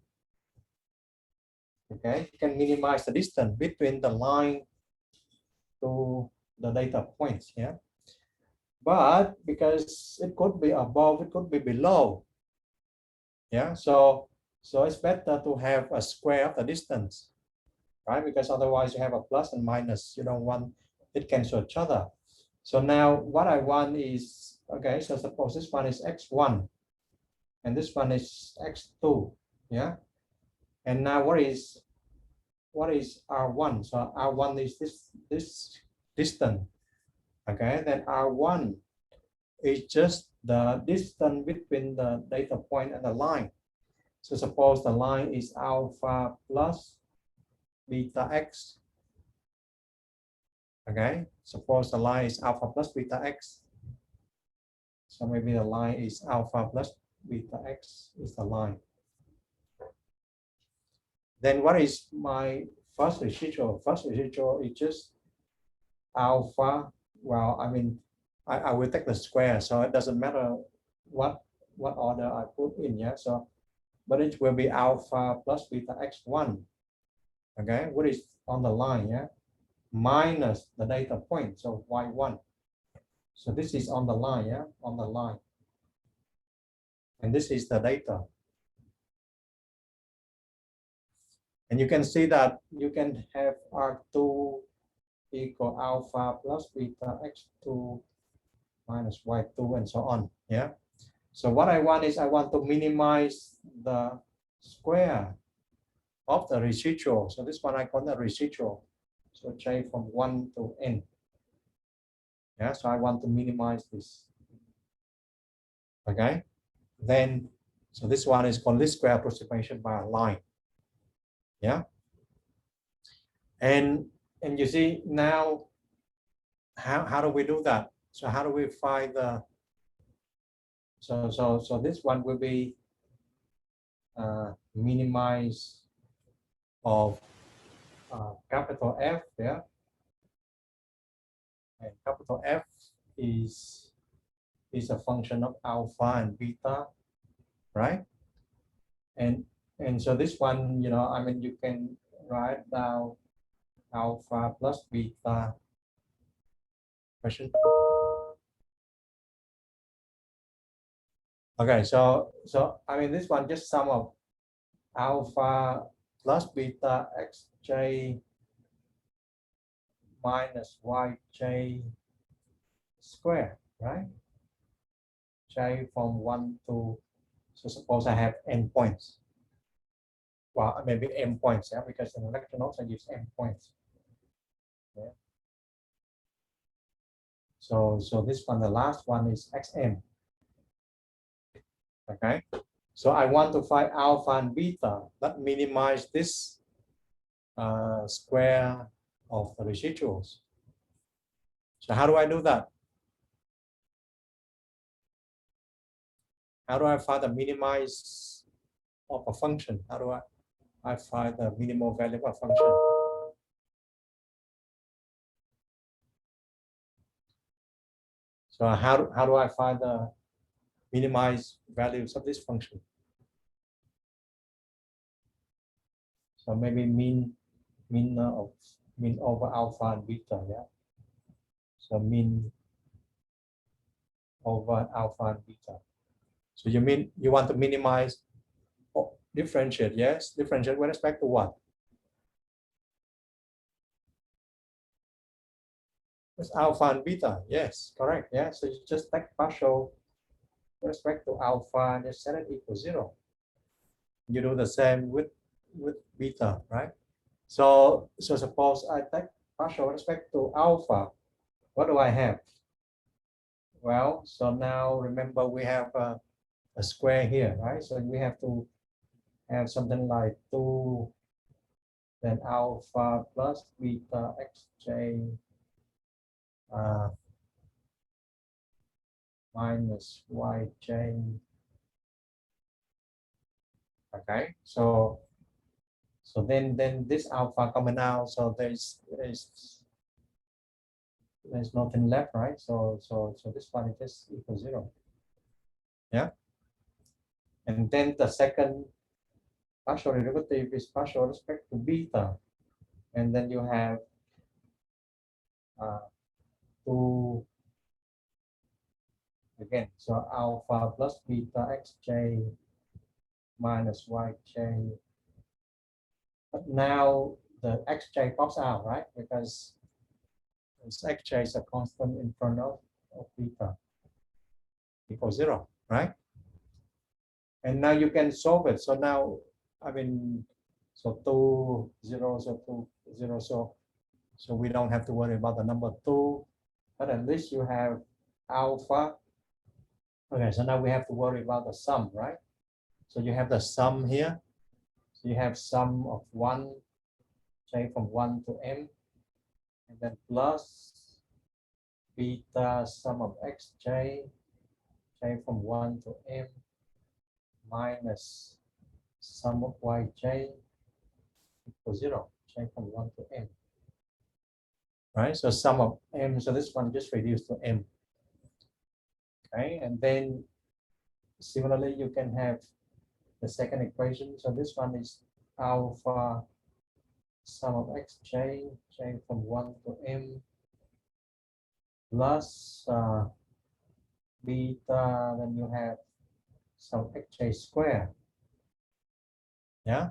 Okay, you can minimize the distance between the line to the data points, yeah. But because it could be above, it could be below, yeah. So it's better to have a square of the distance, right? Because otherwise you have a plus and minus. You don't want it cancel each other. So now what I want is, okay, so suppose this one is x1 and this one is x2, yeah. And now what is R1? So R1 is this distance. Okay, then R1 is just the distance between the data point and the line. So suppose the line is alpha plus beta x. Okay, suppose the line is alpha plus beta x. So maybe the line is alpha plus beta x is the line. Then what is my first residual? First residual is just alpha. Well, I mean, I will take the square, so it doesn't matter what order I put in, yeah. So, but it will be alpha plus beta x1. Okay, what is on the line, yeah? Minus the data point, so y1. So this is on the line, yeah, on the line. And this is the data. And you can see that you can have R2 equal alpha plus beta x2 minus y2 and so on, yeah. So what I want is I want to minimize the square of the residual. So this one I call the residual. So j from 1 to n. Yeah, so I want to minimize this. Okay, then so this one is called least square approximation by a line. Yeah, and you see now how do we do that? So how do we find the so this one will be minimize of capital F, yeah, and capital F is a function of alpha and beta, right? And so this one, you know, I mean, you can write down alpha plus beta. Question. Okay, so I mean this one just sum of alpha plus beta xj minus yj square, right? J from 1 to, so suppose I have n points. Well, maybe m points, yeah, because in lecture notes I use m points. Yeah. So this one, the last one is xm. Okay. So I want to find alpha and beta that minimize this square of the residuals. So how do I do that? How do I find the minimize of a function? How do I find the minimal value of a function? So how do I find the minimize values of this function? So maybe mean over alpha and beta, yeah. So mean over alpha and beta. So you mean you want to minimize, differentiate, yes, differentiate with respect to what? It's alpha and beta, yes, correct, yeah. So you just take partial with respect to alpha and just set it equal 0. You do the same with beta, right? So suppose I take partial with respect to alpha. What do I have? Well, so now remember we have a square here, right? So we have to have something like 2 then alpha plus beta xj minus yj. Okay, so then this alpha coming out, so there's nothing left, right? So this one is just equal 0. Yeah. And then the second partial derivative is partial with respect to beta. And then you have 2 again. So alpha plus beta xj minus yj. But now the xj pops out, right? Because xj is a constant in front of beta equals 0, right? And now you can solve it. So now, I mean, so 2, 0, so 2, 0, so we don't have to worry about the number 2, but at least you have alpha. Okay, so now we have to worry about the sum, right? So you have the sum here. So you have sum of 1, say from 1 to m, and then plus beta sum of xj, say from 1 to m, minus sum of yj equals 0, say from 1 to m. Right, so sum of m, so this one just reduced to m. Okay, and then similarly you can have the second equation. So this one is alpha sum of xj, j from 1 to m, plus beta, then you have some xj square, yeah,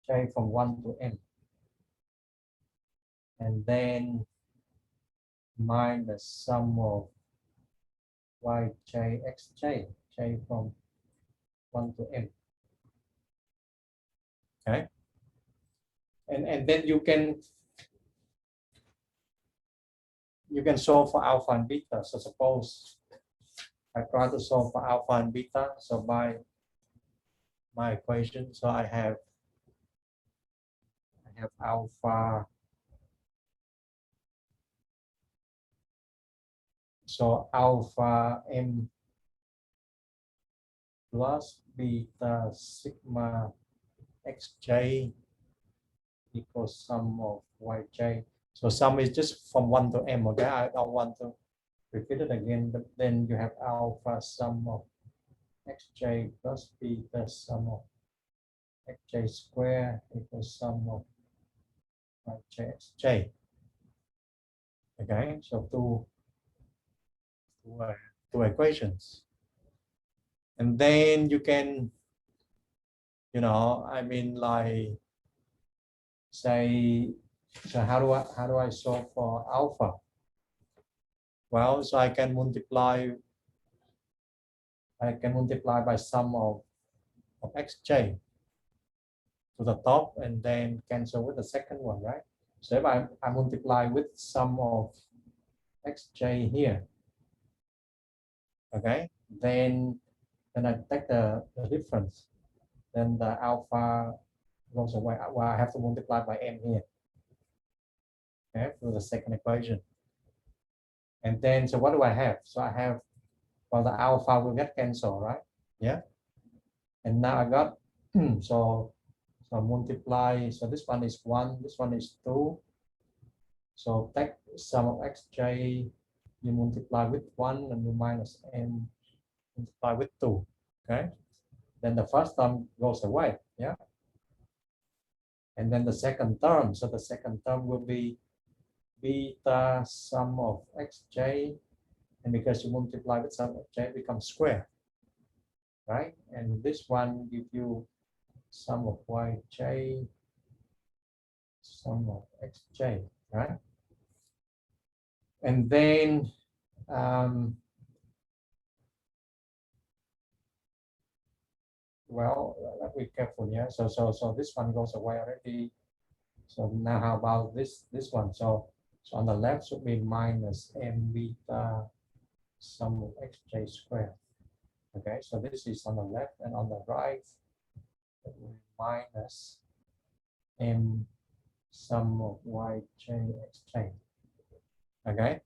j from 1 to m, and then minus sum of yj xj, j from 1 to m. Okay, and then you can solve for alpha and beta. So suppose I try to solve for alpha and beta. So by my equation, so I have alpha. So alpha m plus beta sigma xj equals sum of yj. So sum is just from 1 to m, okay? I don't want to repeat it again, but then you have alpha sum of xj plus beta sum of xj square equals sum of yj xj. Okay, so two equations. And then you can, you know, I mean, like, say, so how do I solve for alpha? Well, so I can multiply by sum of xj to the top and then cancel with the second one, right? So if I multiply with sum of xj here, okay, then I take the difference, then the alpha goes away. Well, I have to multiply by m here, okay, for the second equation. And then, so what do I have? So I have, well, the alpha will get cancelled, right? Yeah. And now I got, so multiply, so this one is 1, this one is 2. So take sum of xj, you multiply with 1 and you minus m, multiply with 2, okay? Then the first term goes away, yeah? And then the second term, so the second term will be beta sum of xj, and because you multiply with sum of j, it becomes square, right? And this one give you sum of yj, sum of xj, right? And then well, let's be careful, yeah. So this one goes away already. So now how about this one? So on the left should be minus m beta sum of xj squared. Okay, so this is on the left, and on the right it will be minus m sum of yj xj. Okay,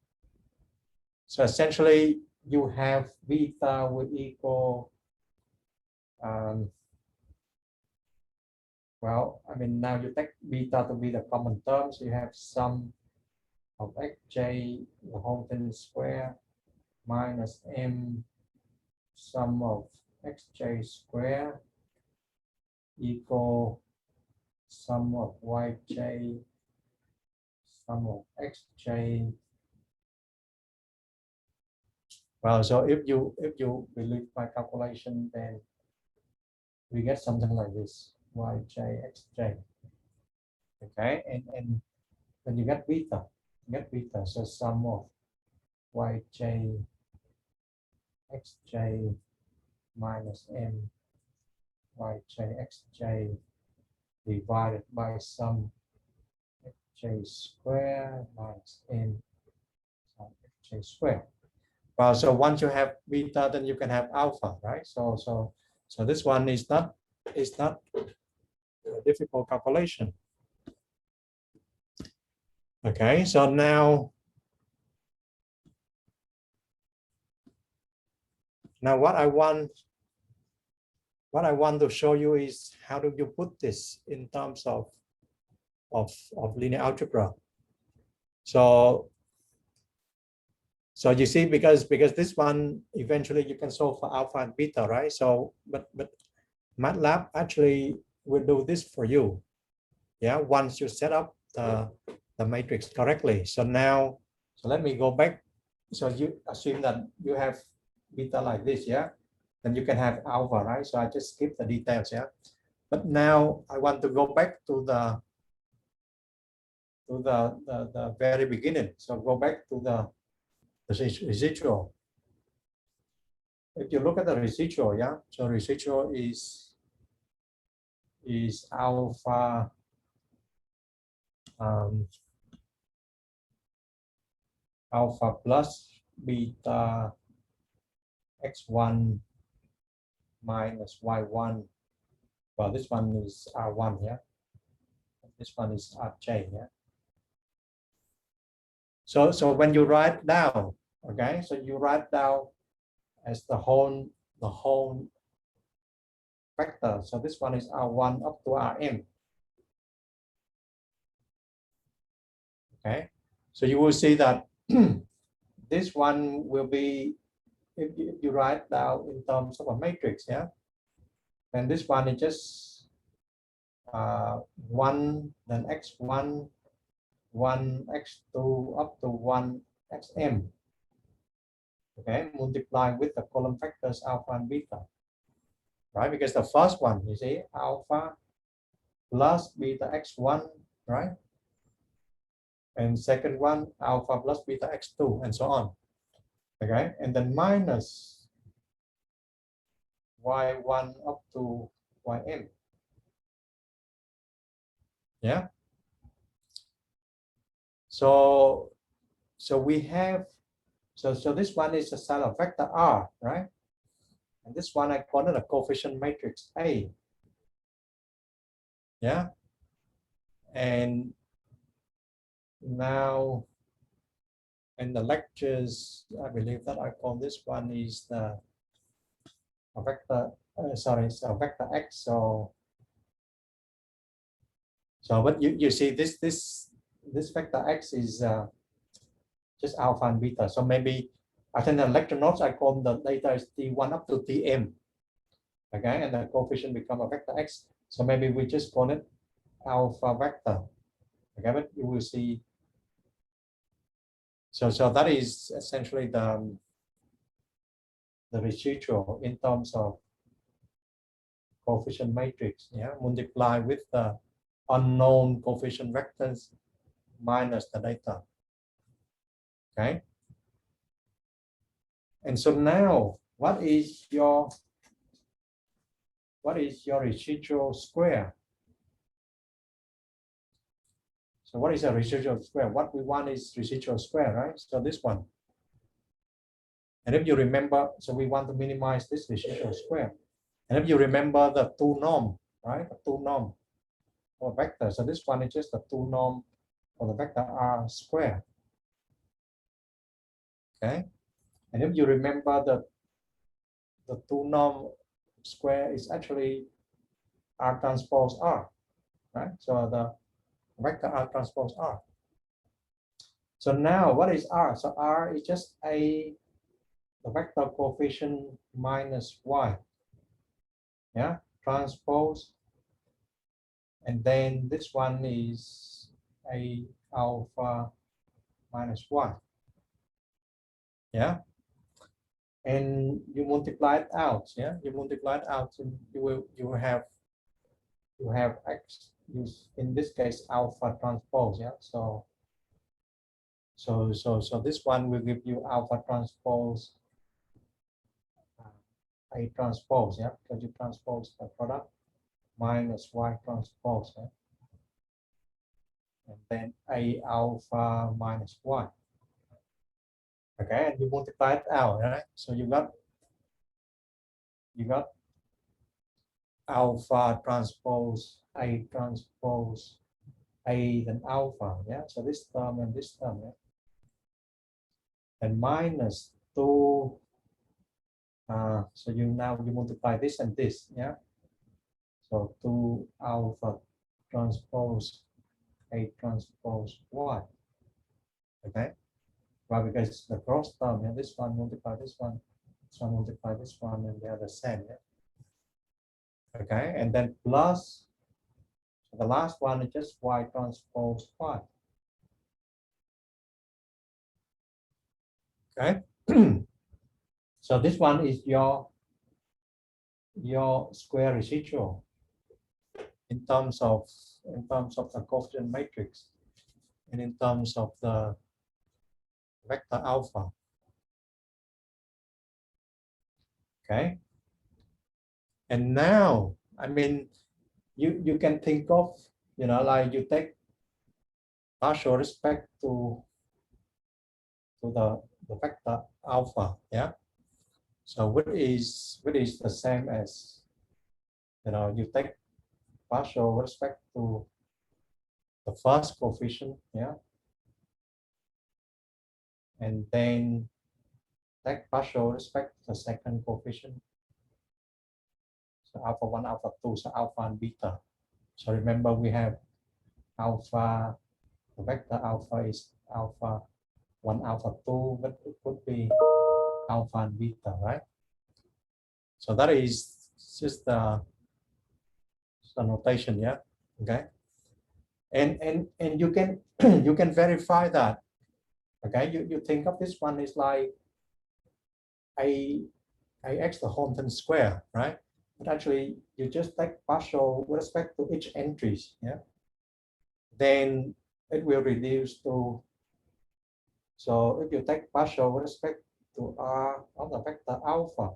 so essentially you have beta will equal well, I mean, now you take beta to be the common term, so you have sum of xj, the whole thing square, minus m sum of xj square equal sum of yj, sum of xj. Well, so if you believe my calculation, then we get something like this, yj xj. Okay, and then you get beta, so sum of yj xj minus m yj xj divided by sum xj square minus m sum xj square. Well, so once you have beta, then you can have alpha, right? So this one is not a difficult calculation. Okay, so now what I want to show you is how do you put this in terms of linear algebra. So you see, because this one eventually you can solve for alpha and beta, right? So but MATLAB actually will do this for you, yeah, once you set up the matrix correctly. So now, so let me go back. So you assume that you have beta like this, yeah, then you can have alpha, right? So I just skip the details, yeah. But now I want to go back to the very beginning. So go back to the residual. If you look at the residual, yeah, so residual is alpha alpha plus beta x1 minus y1. Well, this one is r1 here. This one is rj here. So when you write down, okay, so you write down as the whole vector. So this one is r1 up to rm. Okay, so you will see that this one will be, if you write down in terms of a matrix, yeah, and this one is just 1, then x1, 1, x2, up to 1, xm. Okay, multiply with the column factors alpha and beta. right? Because the first one, you see, alpha plus beta x1, right? And second one, alpha plus beta x2, and so on. Okay, and then minus y1 up to yn. Yeah. So we have, so this one is a cell of vector R, right? And this one I call it a coefficient matrix A. Yeah. And now in the lectures, I believe that I call this one is the a vector, sorry, it's a vector X. So but you see this vector X is just alpha and beta. So maybe I think the lecture notes I call the data is T1 up to Tm. Okay, and the coefficient become a vector X. So maybe we just call it alpha vector. Okay, but you will see. So that is essentially the residual in terms of coefficient matrix. Yeah, multiply with the unknown coefficient vectors minus the data. Okay. And so now, what is your residual square? So what is a residual square? What we want is residual square, right? So this one. And if you remember, so we want to minimize this residual square. And if you remember the two norm, right? The two norm for vector. So this one is just the two norm for the vector R square. Okay. And if you remember the two norm square is actually R transpose R, right? So the vector R transpose R. So now what is R? So R is just the vector coefficient minus Y. Yeah, transpose. And then this one is a alpha minus Y. Yeah. And you multiply it out. Yeah, you multiply it out, and you will have X. In this case, alpha transpose. Yeah. So this one will give you alpha transpose A transpose, yeah, because you transpose the product minus Y transpose, yeah? And then A alpha minus Y. Okay, and you multiply it out, right? So you got alpha transpose A transpose A then alpha, yeah. So this term and this term, yeah. And minus 2. So you multiply this and this, yeah. So 2 alpha transpose A transpose Y. Okay. Well, because the cross term, yeah, this one multiply this one multiply this one, and they are the same, yeah. Okay, and then plus, so the last one is just Y transpose Y. Okay. So this one is your square residual in terms of the coefficient matrix and in terms of the vector alpha. Okay. And now, I mean, you can think of, you know, like you take partial respect to the vector alpha, yeah. So what is the same as, you know, you take partial respect to the first coefficient, yeah, and then take partial respect to the second coefficient. So alpha 1, alpha 2, so alpha and beta. So remember we have alpha, the vector alpha is alpha 1, alpha 2, but it would be alpha and beta, right? So that is just the notation, yeah. Okay. And you can you can verify that. Okay, you think of this one is like ax the whole square, right? but actually you just take partial with respect to each entries, yeah, then it will reduce to, so if you take partial with respect to R of the vector alpha,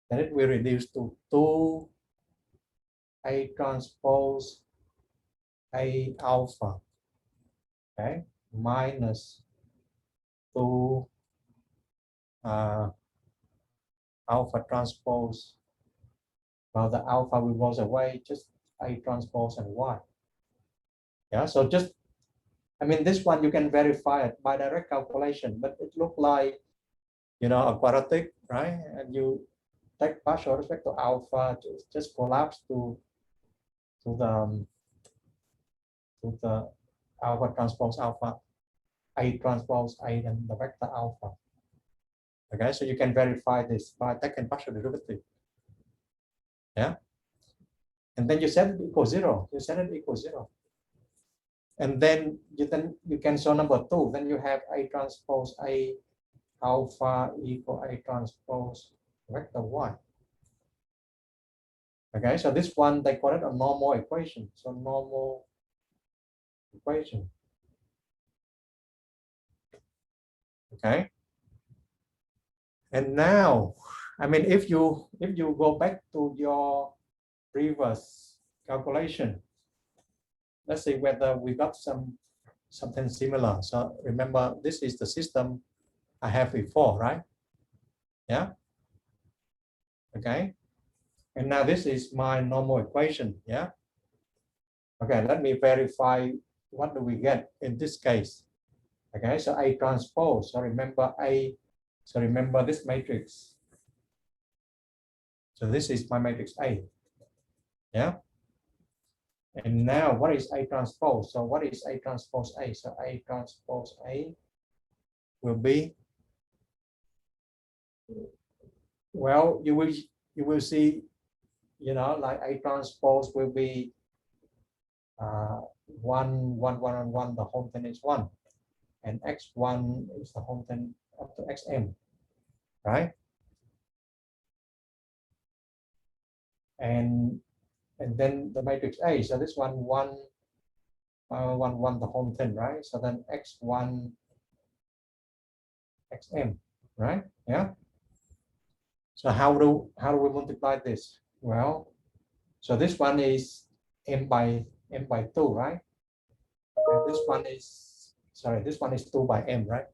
then it will reduce to 2 A transpose A alpha, okay, minus 2 alpha transpose, well, the alpha will goes away, just A transpose and Y. Yeah, so just, I mean, this one you can verify it by direct calculation, but it looked like, you know, a quadratic, right? And you take partial respect to alpha, just collapse to the alpha transpose alpha, A transpose A, and the vector alpha. Okay, so you can verify this by taking partial derivative. Yeah, and then you set it equals 0. You set it equals 0, and then you can show number 2. Then you have A transpose A alpha equal A transpose vector Y. Okay, so this one they call it a normal equation. So normal equation. Okay, and now, I mean, if you go back to your previous calculation, let's see whether we got something similar. So remember, this is the system I have before, right? Yeah. Okay. And now this is my normal equation. Yeah. Okay. Let me verify what do we get in this case. Okay. So A transpose. So remember A. So remember this matrix. So this is my matrix A. Yeah. And now what is A transpose? So what is A transpose A? So A transpose A will be, well, you will see, you know, like A transpose will be 1, 1, 1, and 1, the whole thing is 1. And x1 is the whole thing up to xm, right? And then the matrix A, so this one 1, 1, 1, the whole thing, right? So then x1, xm, right? Yeah. So how do we multiply this? Well, so this one is m by 2, right? And this one is, sorry, this one is 2 by m, right?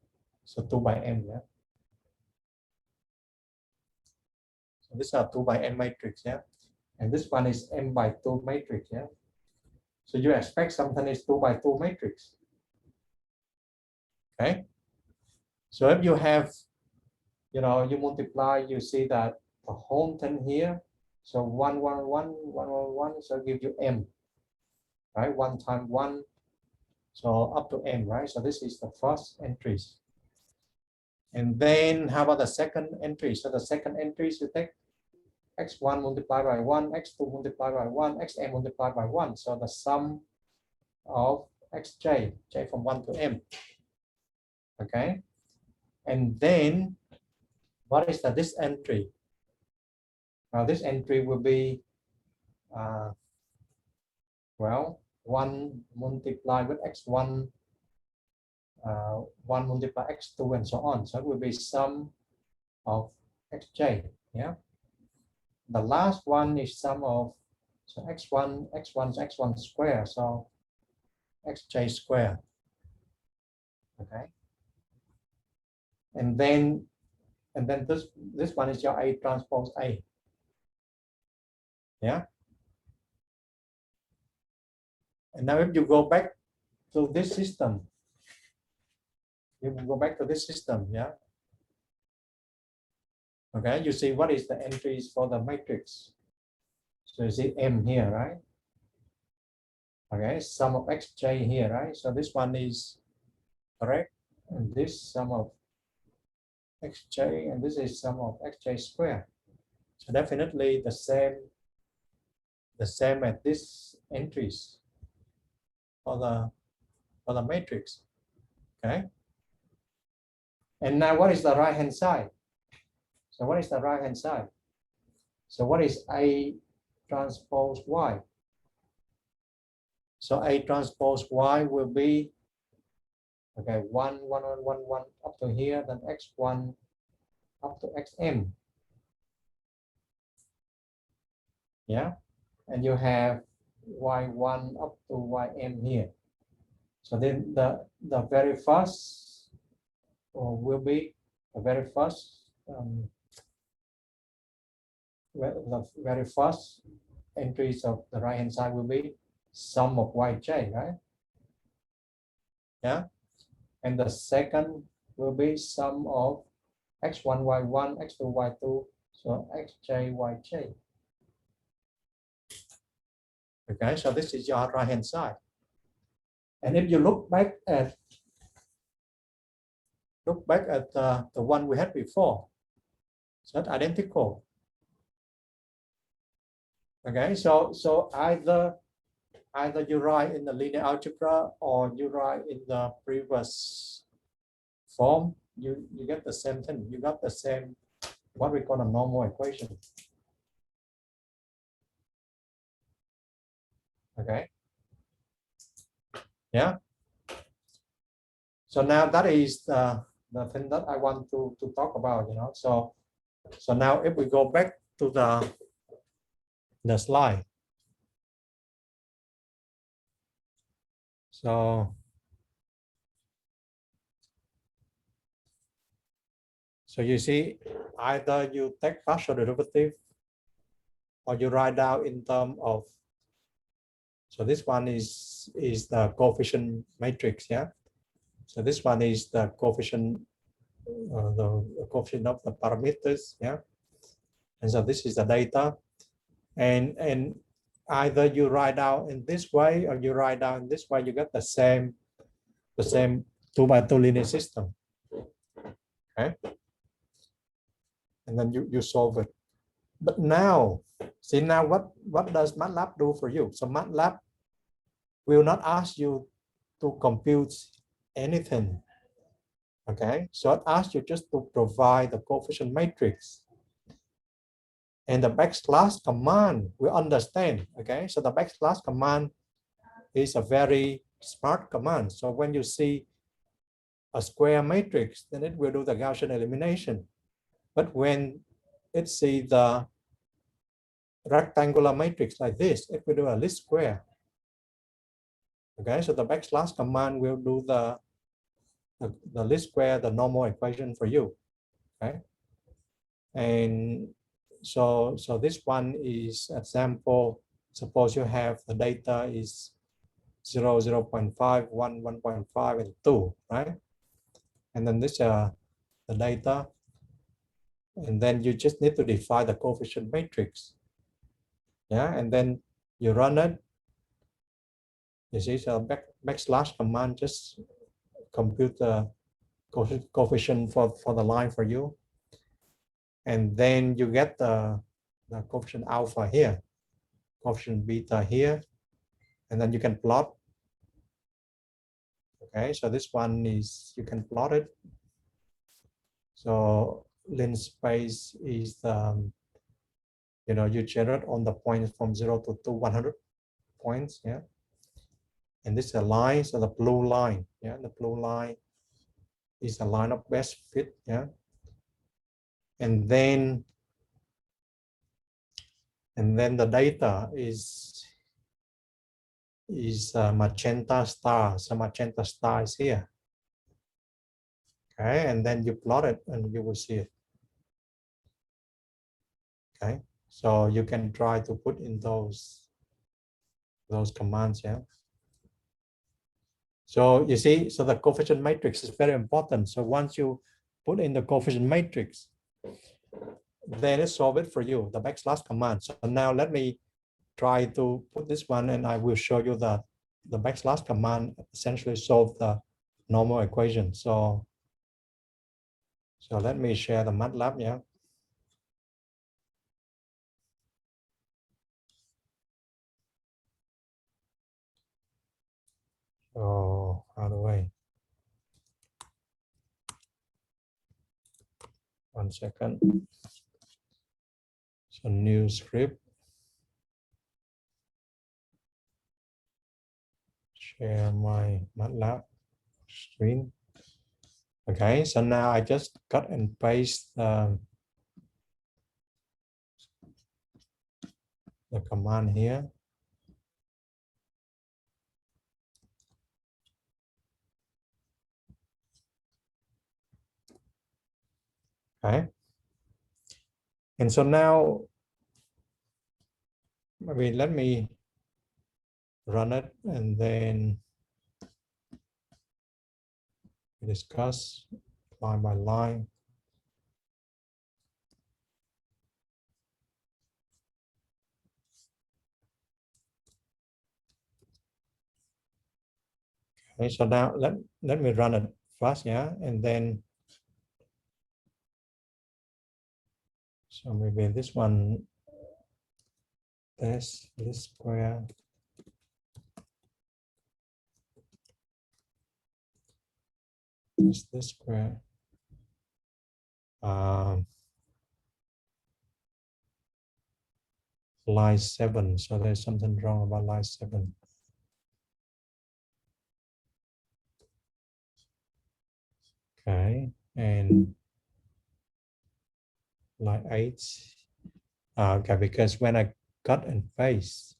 So 2 by m, yeah. So these are 2 by m matrix, yeah. And this one is m by 2 matrix, yeah. So you expect something is 2 by 2 matrix. Okay. So if you have, you know, you multiply, you see that the whole thing here. So 1, 1, 1, 1, 1, 1, so give you m, right? 1 times 1, so up to m, right? So this is the first entries. And then how about the second entry? So the second entries you take x1 multiplied by 1, x2 multiplied by 1, xm multiplied by 1. So the sum of xj, j from 1 to m. Okay. And then what is this entry? Now this entry will be, well, 1 multiplied with x1, 1 multiplied x2, and so on. So it will be sum of xj. Yeah. The last one is sum of, so x1 is x1 square, so xj square. Okay. And then this one is your A transpose A. Yeah. And now if you go back to this system, you go back to this system, yeah. Okay, you see what is the entries for the matrix. So you see M here, right? Okay, sum of xj here, right? So this one is correct. And this sum of xj, and this is sum of xj square. So definitely the same as this entries for the matrix. Okay. And now what is the right hand side? So what is the right hand side? So what is A transpose Y? So A transpose Y will be, okay, 1, 1, 1, 1, 1 up to here, then x1 up to xm. Yeah, and you have y1 up to ym here. So then the very first will be the very first the very first entries of the right hand side will be sum of yj, right? Yeah, and the second will be sum of x1 y1 x2 y2, so xj yj. Okay, so this is your right hand side. And if you look back at the one we had before, so that's identical. Okay, so either you write in the linear algebra or you write in the previous form, you get the same thing. You got the same, what we call a normal equation. Okay. Yeah. So now that is the thing that I want to talk about, you know. So now if we go back to the slide. So you see, either you take partial derivative or you write down in terms of, so this one is the coefficient matrix, yeah. So this one is the coefficient, the coefficient of the parameters, yeah. And so this is the data, and either you write down in this way or you write down in this way, you get the same 2x2 linear system. Okay, and then you solve it. But now, see now what does MATLAB do for you? So MATLAB will not ask you to compute anything. Okay, so it asks you just to provide the coefficient matrix. And the backslash command will understand. Okay, so the backslash command is a very smart command. So when you see a square matrix, then it will do the Gaussian elimination. But when it sees the rectangular matrix like this, it will do a least square. Okay, so the backslash command will do the least square, the normal equation for you. Okay, and so this one is example. Suppose you have the data is 0, 0.5, 1, 1.5, and 2, right? And then this the data, and then you just need to define the coefficient matrix. Yeah, and then you run it. You see, so backslash command just compute the coefficient for the line for you, and then you get the coefficient alpha here, coefficient beta here, and then you can plot. Okay, so this one is, you can plot it. So length space is you know, you generate on the points from 0 to 100 points, yeah. And this is a line, so the blue line, yeah, the blue line is a line of best fit, yeah. And then the data is magenta star. So magenta star is here. Okay, and then you plot it and you will see it. Okay, so you can try to put in those commands, yeah. So you see, so the coefficient matrix is very important. So once you put in the coefficient matrix, then it solve it for you, the backslash command. So now let me try to put this one, and I will show you that the backslash command essentially solve the normal equation. So let me share the MATLAB, yeah. So how do I? 1 second. So new script. Share my MATLAB screen. Okay, so now I just cut and paste the command here. Okay. And so now, maybe let me run it and then discuss line by line. Okay, so now let me run it first, yeah, and then so maybe this one, this square. This square. Line 7. So there's something wrong about line 7. Okay, and line 8. Okay, because when I cut and paste,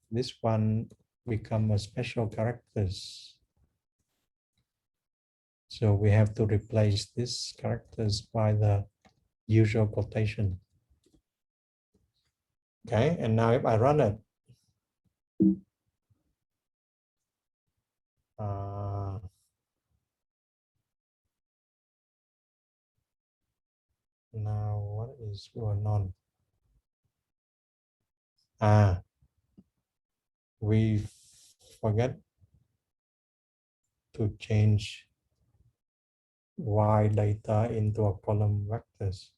this one become a special characters. So we have to replace this characters by the usual quotation. Okay, and now if I run it, now what is going on? We forget to change y data into a column vectors.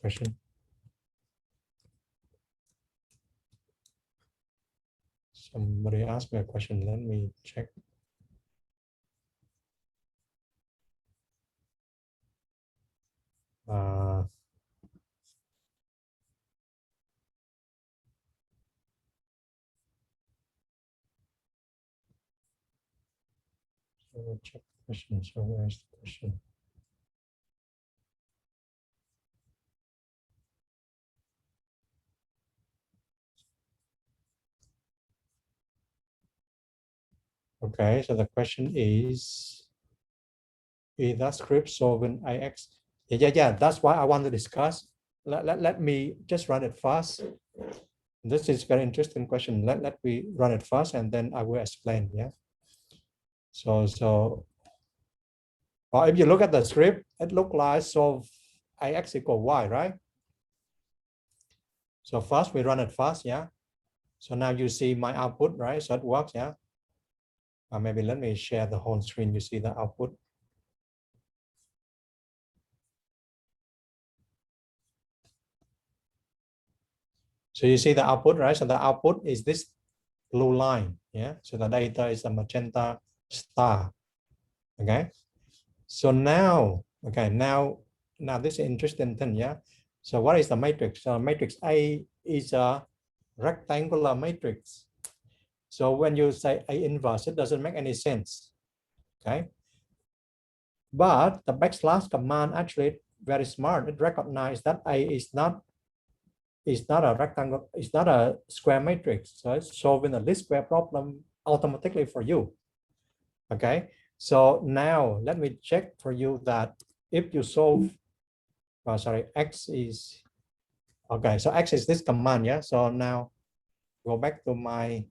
Question. Somebody asked me a question. Let me check. So we'll check the question. So where's the question? Okay, so the question is that script solving IX? Yeah. That's why I want to discuss. Let me just run it fast. This is very interesting question. Let me run it fast and then I will explain. Yeah. So well, if you look at the script, it looks like solve IX equal Y, right? So first we run it fast, yeah. So now you see my output, right? So it works, yeah. Maybe let me share the whole screen. You see the output. So you see the output, right? So the output is this blue line, yeah. So the data is a magenta star, okay. So now, okay, now this is interesting thing, yeah. So what is the matrix? So matrix A is a rectangular matrix. So when you say A inverse, it doesn't make any sense, okay. But the backslash command actually very smart. It recognizes that A is not a rectangle, it's not a square matrix. So it's solving a least square problem automatically for you. Okay, so now let me check for you that if you solve, X is, okay, so X is this command, yeah. So now go back to my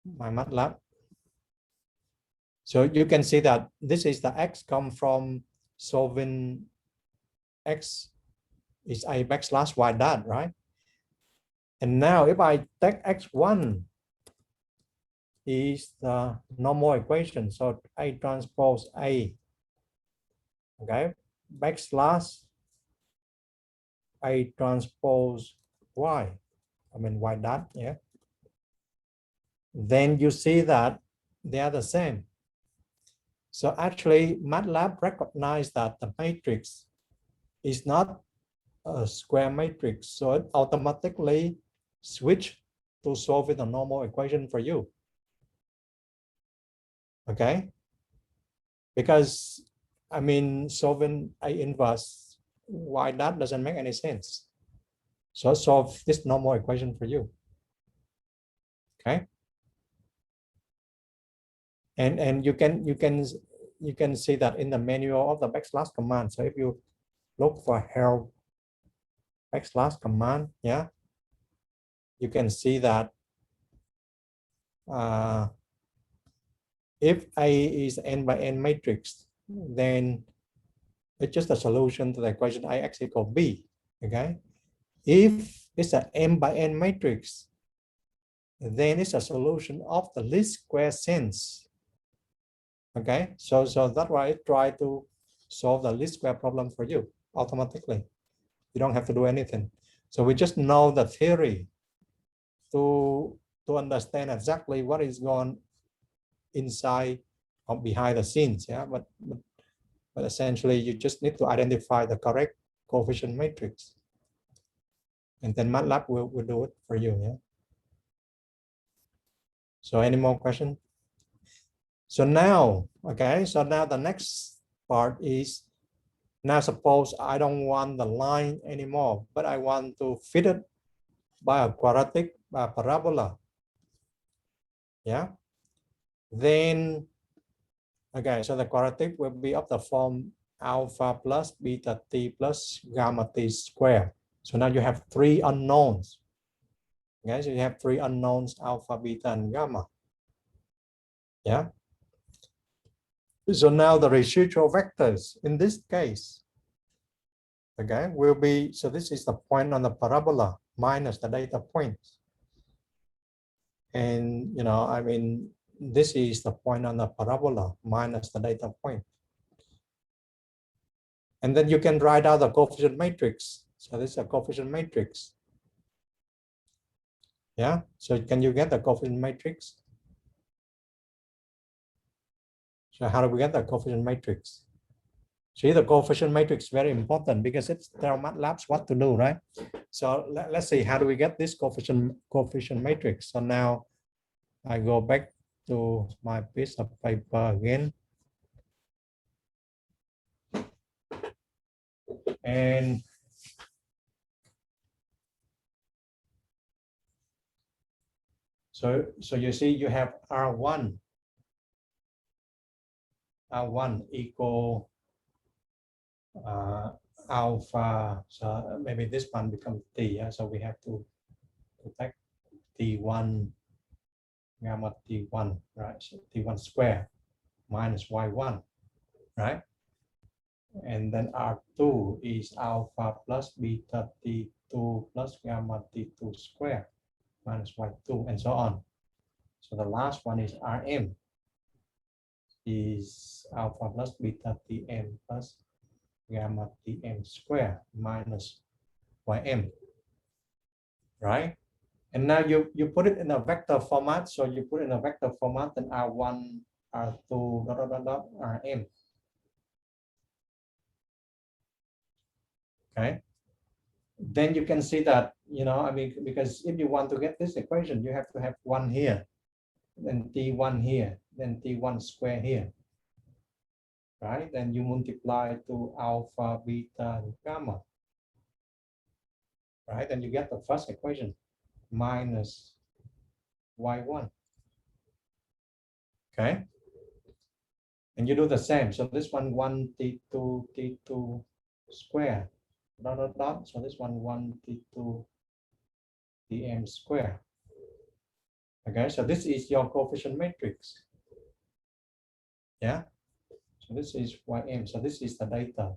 MATLAB. So you can see that this is the X come from solving X is A backslash Y dot, right? And now if I take X1 is the normal equation. So A transpose A, okay, backslash A transpose Y, I mean Y dot, yeah. Then you see that they are the same. So actually, MATLAB recognized that the matrix is not a square matrix, so it automatically switch to solving the normal equation for you. Okay, because I mean solving A inverse, why that doesn't make any sense. So solve this normal equation for you. Okay, and you can see that in the manual of the backslash command. So if you look for help backslash command, yeah, you can see that if A is n by n matrix, then it's just a solution to the equation Ax equal B. Okay, if it's an m by n matrix, then it's a solution of the least square sense. Okay, so that's why I try to solve the least square problem for you automatically. You don't have to do anything. So we just know the theory to understand exactly what is going inside or behind the scenes. Yeah, but essentially you just need to identify the correct coefficient matrix, and then MATLAB will do it for you. Yeah. So any more questions? So now, okay, so now the next part is, now suppose I don't want the line anymore, but I want to fit it by a quadratic parabola. Yeah. Then, okay, so the quadratic will be of the form alpha plus beta t plus gamma t squared. So now you have three unknowns. Okay, so you have three unknowns, alpha, beta, and gamma. Yeah. So now the residual vectors in this case, okay, will be, so this is the point on the parabola minus the data points. And, you know, I mean, this is the point on the parabola minus the data point. And then you can write out the coefficient matrix. So this is a coefficient matrix. Yeah, so can you get the coefficient matrix? So how do we get the coefficient matrix? See, the coefficient matrix is very important because it's tell MATLAB what to do, right? So let's see, how do we get this coefficient matrix? So now I go back to my piece of paper again. And so you see you have R1 equal alpha, so maybe this one becomes T, yeah? So we have to take T1 gamma T1, right? So T1 square minus Y1, right? And then R2 is alpha plus beta T2 plus gamma T2 square minus Y2, and so on. So the last one is Rm, is alpha plus beta Tm plus gamma Tm square minus Ym, right? And now you put it in a vector format. So you put it in a vector format, then R1, R2, Rm. Okay. Then you can see that, you know, I mean, because if you want to get this equation, you have to have one here, then T1 here, then T1 square here, right? Then you multiply to alpha, beta, and gamma, right? And you get the first equation minus Y1. Okay. And you do the same. So this one, 1 T2 square, dot. So this one, 1 T2 Tm square. Okay, so this is your coefficient matrix. Yeah. So this is Ym. So this is the data.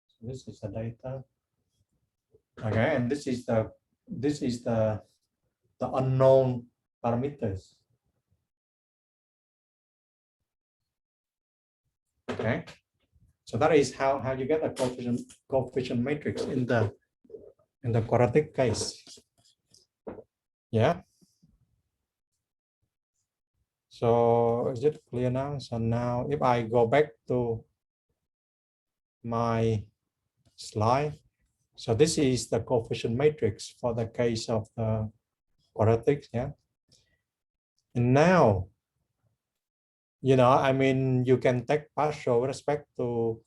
So this is the data. Okay, and this is the unknown parameters. Okay. So that is how you get a coefficient matrix in the quadratic case. Yeah. So is it clear now? So now if I go back to my slide, so this is the coefficient matrix for the case of the quadratics, yeah. And now, you know, I mean, you can take partial with respect to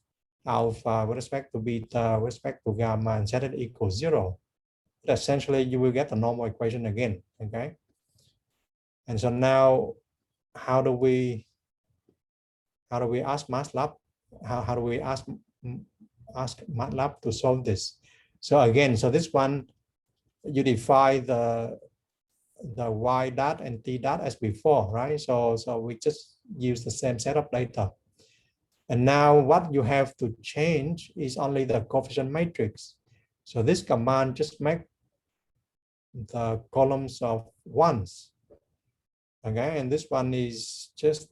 alpha, with respect to beta, with respect to gamma, and set it equals 0. But essentially, you will get the normal equation again, okay? And so now, how do we ask MATLAB? How do we ask MATLAB to solve this? So again, so this one, you define the y dot and t dot as before, right? So we just use the same set of data. And now what you have to change is only the coefficient matrix. So this command just make the columns of ones. Okay, and this one is just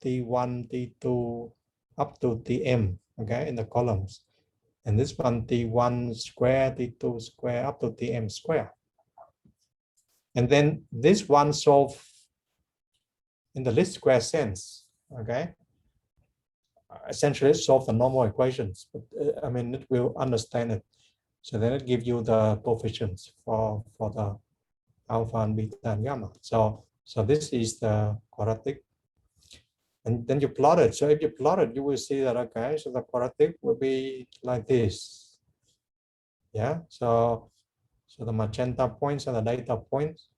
T1, T2 up to Tm, okay, in the columns. And this one T1 square, T2 square up to Tm square. And then this one solve in the least square sense, okay? Essentially solve the normal equations, but I mean, it will understand it. So then it gives you the coefficients for the alpha and beta and gamma. So this is the quadratic. And then you plot it. So if you plot it, you will see that, okay, so the quadratic will be like this. Yeah, so the magenta points are the data points.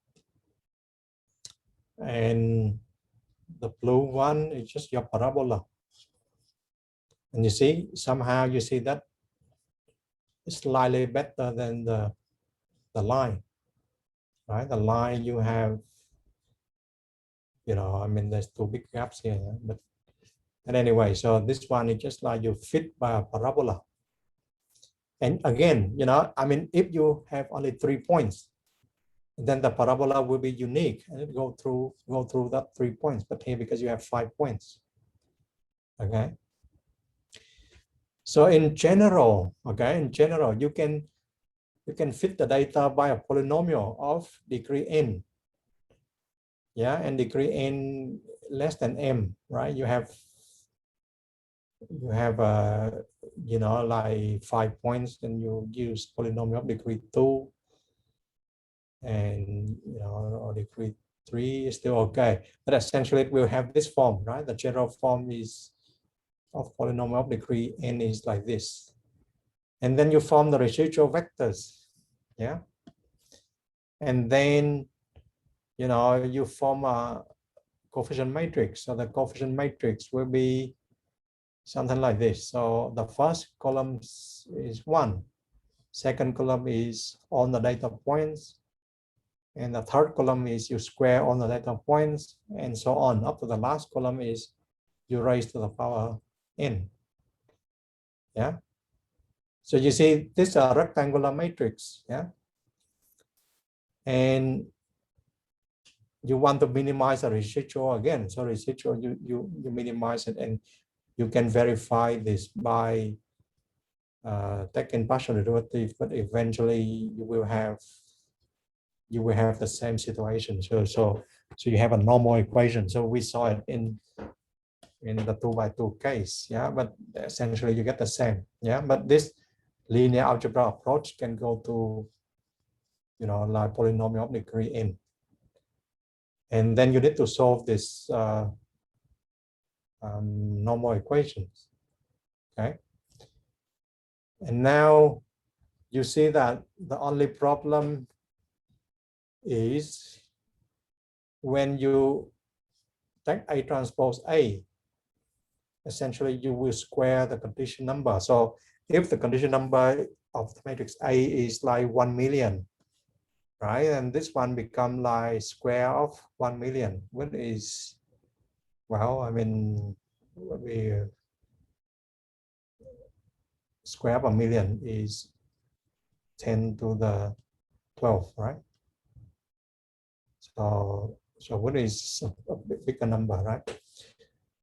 And the blue one is just your parabola. And you see, somehow you see that it's slightly better than the line, right? The line you have, you know, I mean, there's two big gaps here, but anyway, so this one is just like you fit by a parabola. And again, you know, I mean, if you have only 3 points, then the parabola will be unique and it go through that 3 points. But here, because you have 5 points, okay. So in general, okay, you can fit the data by a polynomial of degree n. Yeah, and degree n less than m, right? You have you know, like 5 points, and you use polynomial of degree 2, and you know, or degree 3 is still okay. But essentially it will have this form, right? The general form is of polynomial of degree n is like this. And then you form the residual vectors, yeah. And then, you know, you form a coefficient matrix. So the coefficient matrix will be something like this. So the first column is 1. Second column is all the data points. And the third column is you square all the data points, and so on. Up to the last column is you raise to the power n. Yeah. So you see, this is a rectangular matrix. Yeah. And you want to minimize the residual again. So residual, you minimize it, and you can verify this by taking partial derivative, but eventually you will have the same situation. So you have a normal equation. So we saw it in the 2x2 case, yeah, but essentially you get the same, yeah. But this linear algebra approach can go to, you know, like polynomial of degree n, and then you need to solve this normal equations, okay. And now you see that the only problem is when you take A transpose A, essentially you will square the condition number. So if the condition number of the matrix A is like 1 million, right, and this one become like square of 1 million, which is, well, I mean, what we square of 1 million is 10 to the 12, right? So what is a bigger number, right?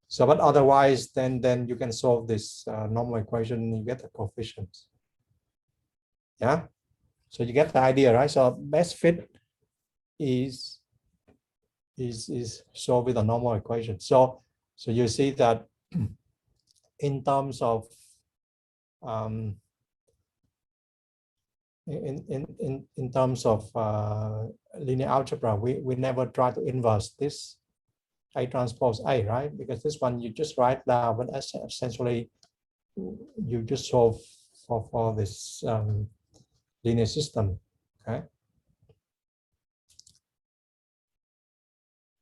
So, but otherwise, then you can solve this normal equation. You get the coefficients. Yeah. So you get the idea, right? So best fit is is solved with a normal equation. So you see that in terms of in terms of linear algebra, we never try to inverse this A transpose A, right? Because this one you just write down, but essentially you just solve for this linear system. Okay.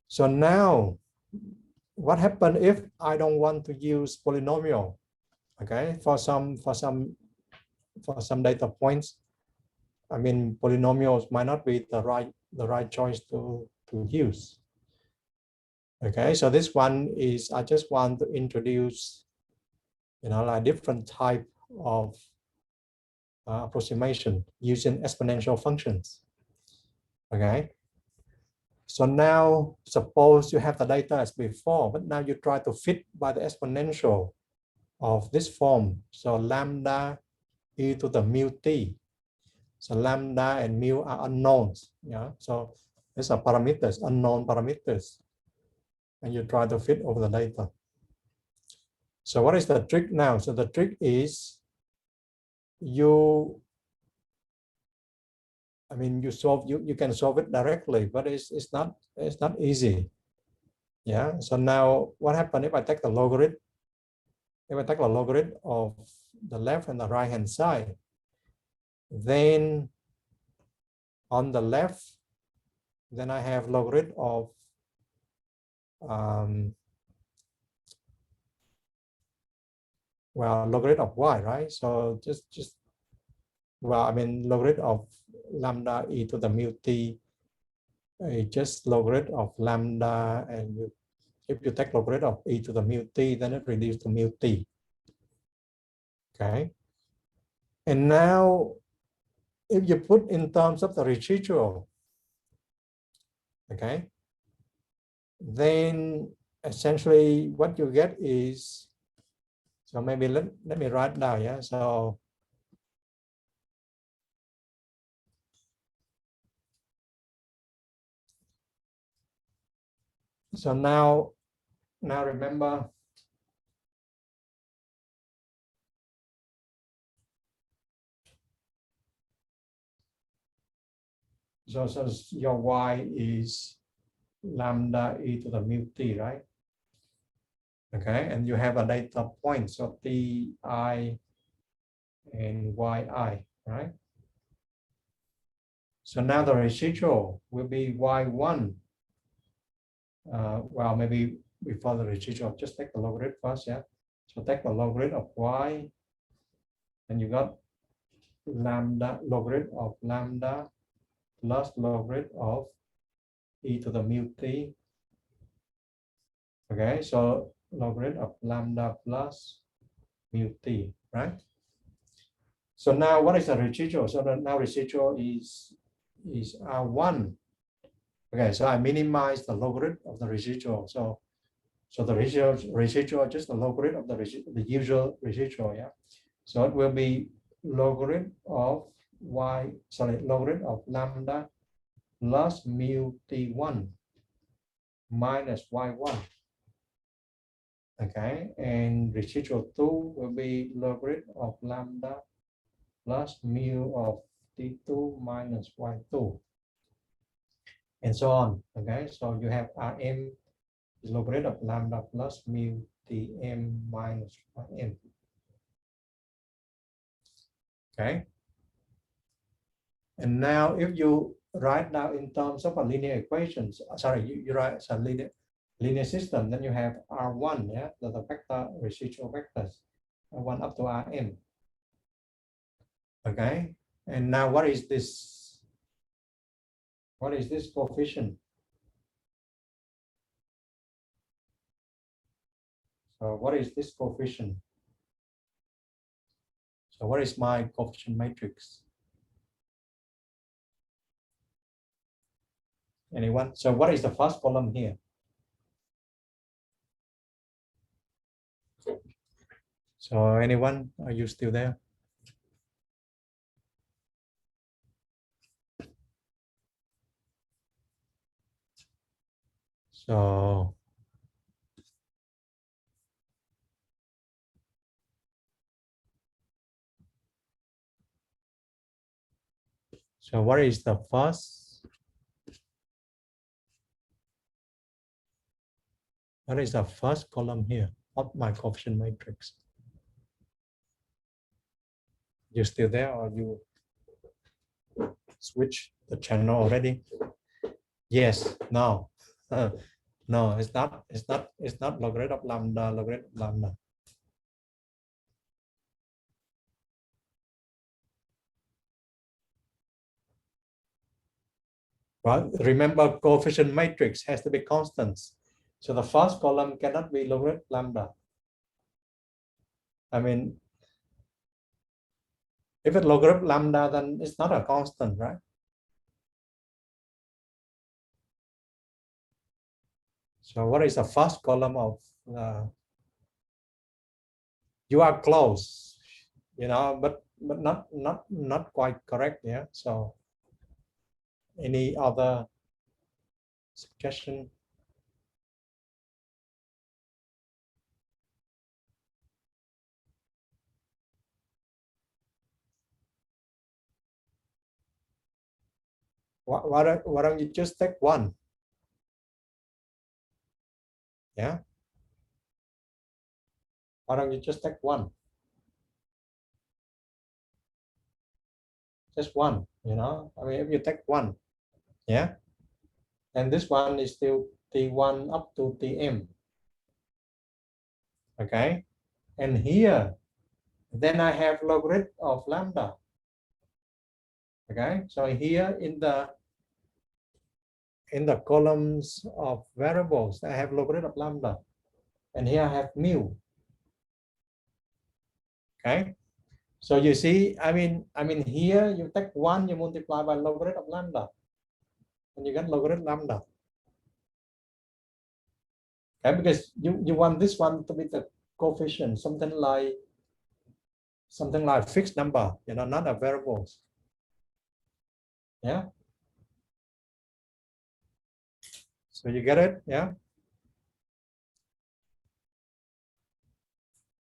So now, what happens if I don't want to use polynomial? Okay, for some data points, I mean polynomials might not be the right choice to use. Okay, so this one is I just want to introduce, you know, like different type of approximation using exponential functions. Okay, so now suppose you have the data as before, but now you try to fit by the exponential of this form. So lambda e to the mu t. So lambda and mu are unknowns. Yeah, so these are parameters, unknown parameters, and you try to fit over the data. So what is the trick now? So the trick is you can solve it directly, but it's not easy. Yeah. So now what happens if I take the logarithm? If I take the logarithm of the left and the right hand side, then on the left, then I have logarithm of logarithm of y, right? So logarithm of lambda e to the mu t, just logarithm of lambda, and if you take logarithm of e to the mu t, then it reduces to mu t. Okay. And now, if you put in terms of the residual, okay, then essentially what you get is, so maybe let me write down, yeah. So now remember, so your y is lambda e to the mu t, right? Okay, and you have a data point, so ti and yi, right? So now the residual will be y1. Well, maybe before the residual, just take the logarithm first, yeah. So take the logarithm of y, and you got lambda, logarithm of lambda plus logarithm of e to the mu t. Okay, so logarithm of lambda plus mu t, right? So now what is the residual? So now residual is R1. Okay, so I minimize the logarithm of the residual. So the residual just the logarithm of the usual residual, yeah. So it will be logarithm of logarithm of lambda plus mu t1 minus y1. Okay, and residual 2 will be logarithm of lambda plus mu of t2 minus y2, and so on. Okay, so you have Rm is logarithm of lambda plus mu tm minus ym. Okay, and now if you write down in terms of a linear equations, you write a linear system, then you have R1, yeah, the vector residual vectors, R1 up to Rm. Okay, and now what is this? What is this coefficient? So what is this coefficient? So what is my coefficient matrix? Anyone? So what is the first column here? So anyone, are you still there? So what is the first? What is the first column here of my coefficient matrix? You still there, or you switch the channel already? Yes. No. No, it's not. It's not. It's not logarithm of lambda. Logarithm of lambda. Well, remember, coefficient matrix has to be constants. So the first column cannot be logarithm lambda. I mean, if it's logarithm lambda, then it's not a constant, right? So what is the first column of you are close, you know, but not quite correct. Yeah. So any other suggestion? Why don't you just take one? Yeah. Why don't you just take one? Just one, you know. I mean, if you take one, yeah, and this one is still T1 up to Tm. Okay. And here, then I have logarithm of lambda. Okay. So here in the columns of variables, I have logarithm of lambda. And here I have mu. Okay. So you see, I mean here you take one, you multiply by logarithm of lambda, and you get logarithm lambda. Okay, because you want this one to be the coefficient, something like fixed number, you know, not a variables. Yeah. So you get it, yeah.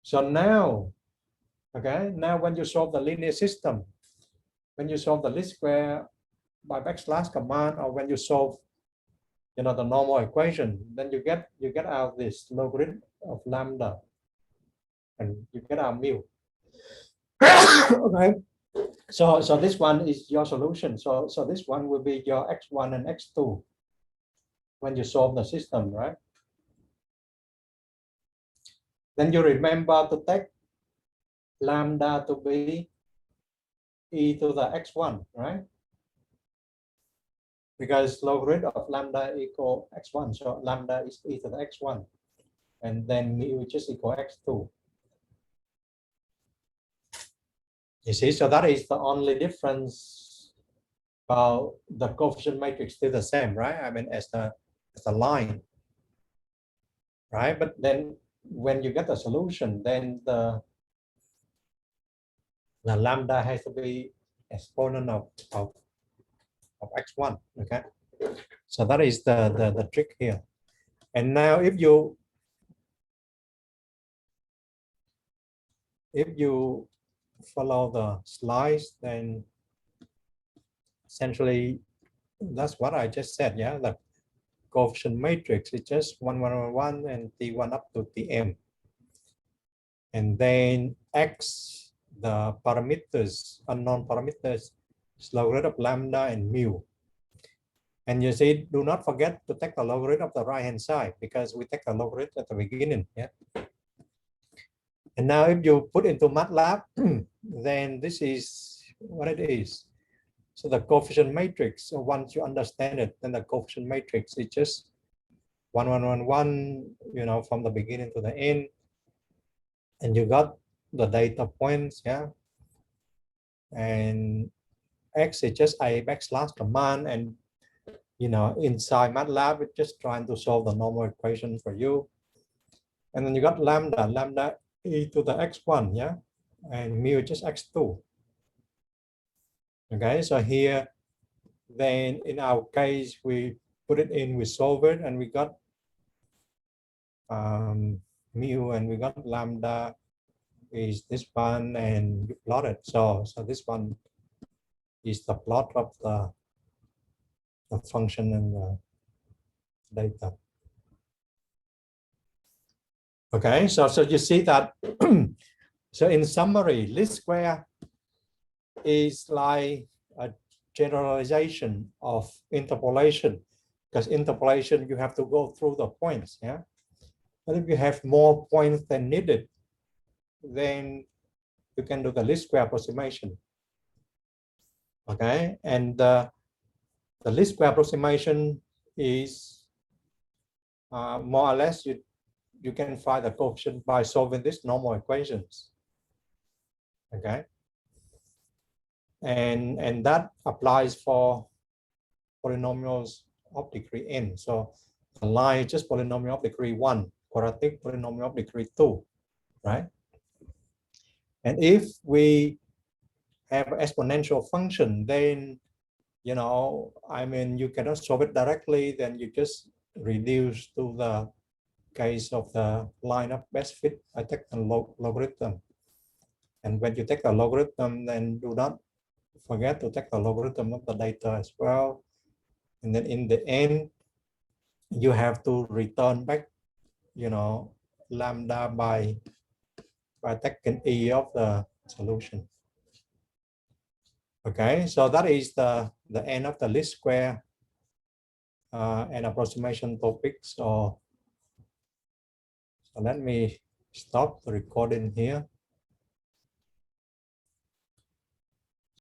So now, okay, now when you solve the linear system, when you solve the least square by backslash command, or when you solve, you know, the normal equation, then you get out this logarithm of lambda, and you get out mu. Okay. So this one is your solution. So this one will be your x1 and x2 when you solve the system, right? Then you remember to take lambda to be e to the x1, right? Because logarithm of lambda equal x1, so lambda is e to the x1, and then mu just equal x2. You see, so that is the only difference. Well, the coefficient matrix still the same, right? I mean, as the line, right? But then when you get the solution, then the lambda has to be exponent of x1. Okay, so that is the trick here. And now if you follow the slides, then essentially that's what I just said. Yeah, the coefficient matrix is just 1, 1, 1, 1 and T1 up to Tm. And then x, the parameters, unknown parameters, is logarithm of lambda and mu. And you see, do not forget to take the logarithm of the right-hand side, because we take the logarithm at the beginning. Yeah. And now if you put into MATLAB, then this is what it is. So the coefficient matrix, so once you understand it, then the coefficient matrix is just 1, 1, 1, 1, you know, from the beginning to the end. And you got the data points, yeah. And x is just a backslash command, and you know, inside MATLAB, it's just trying to solve the normal equation for you. And then you got lambda e to the x1, yeah, and mu just x2. Okay, so here, then in our case, we put it in, we solve it, and we got mu, and we got lambda is this one, and you plot it. So this one is the plot of the function and the data. Okay, so you see that. So in summary, least square is like a generalization of interpolation, because interpolation you have to go through the points. Yeah, but if you have more points than needed, then you can do the least square approximation. Okay, and the least square approximation is more or less you can find the coefficient by solving these normal equations. Okay, and that applies for polynomials of degree n. So the line is just polynomial of degree 1, quadratic polynomial of degree 2, right? And if we have an exponential function, then, you know, I mean, you cannot solve it directly, then you just reduce to the case of the line of best fit. I take the logarithm. And when you take the logarithm, then do not forget to take the logarithm of the data as well. And then in the end, you have to return back, you know, lambda by taking E of the solution. Okay, so that is the end of the least square and approximation topics. So let me stop the recording here.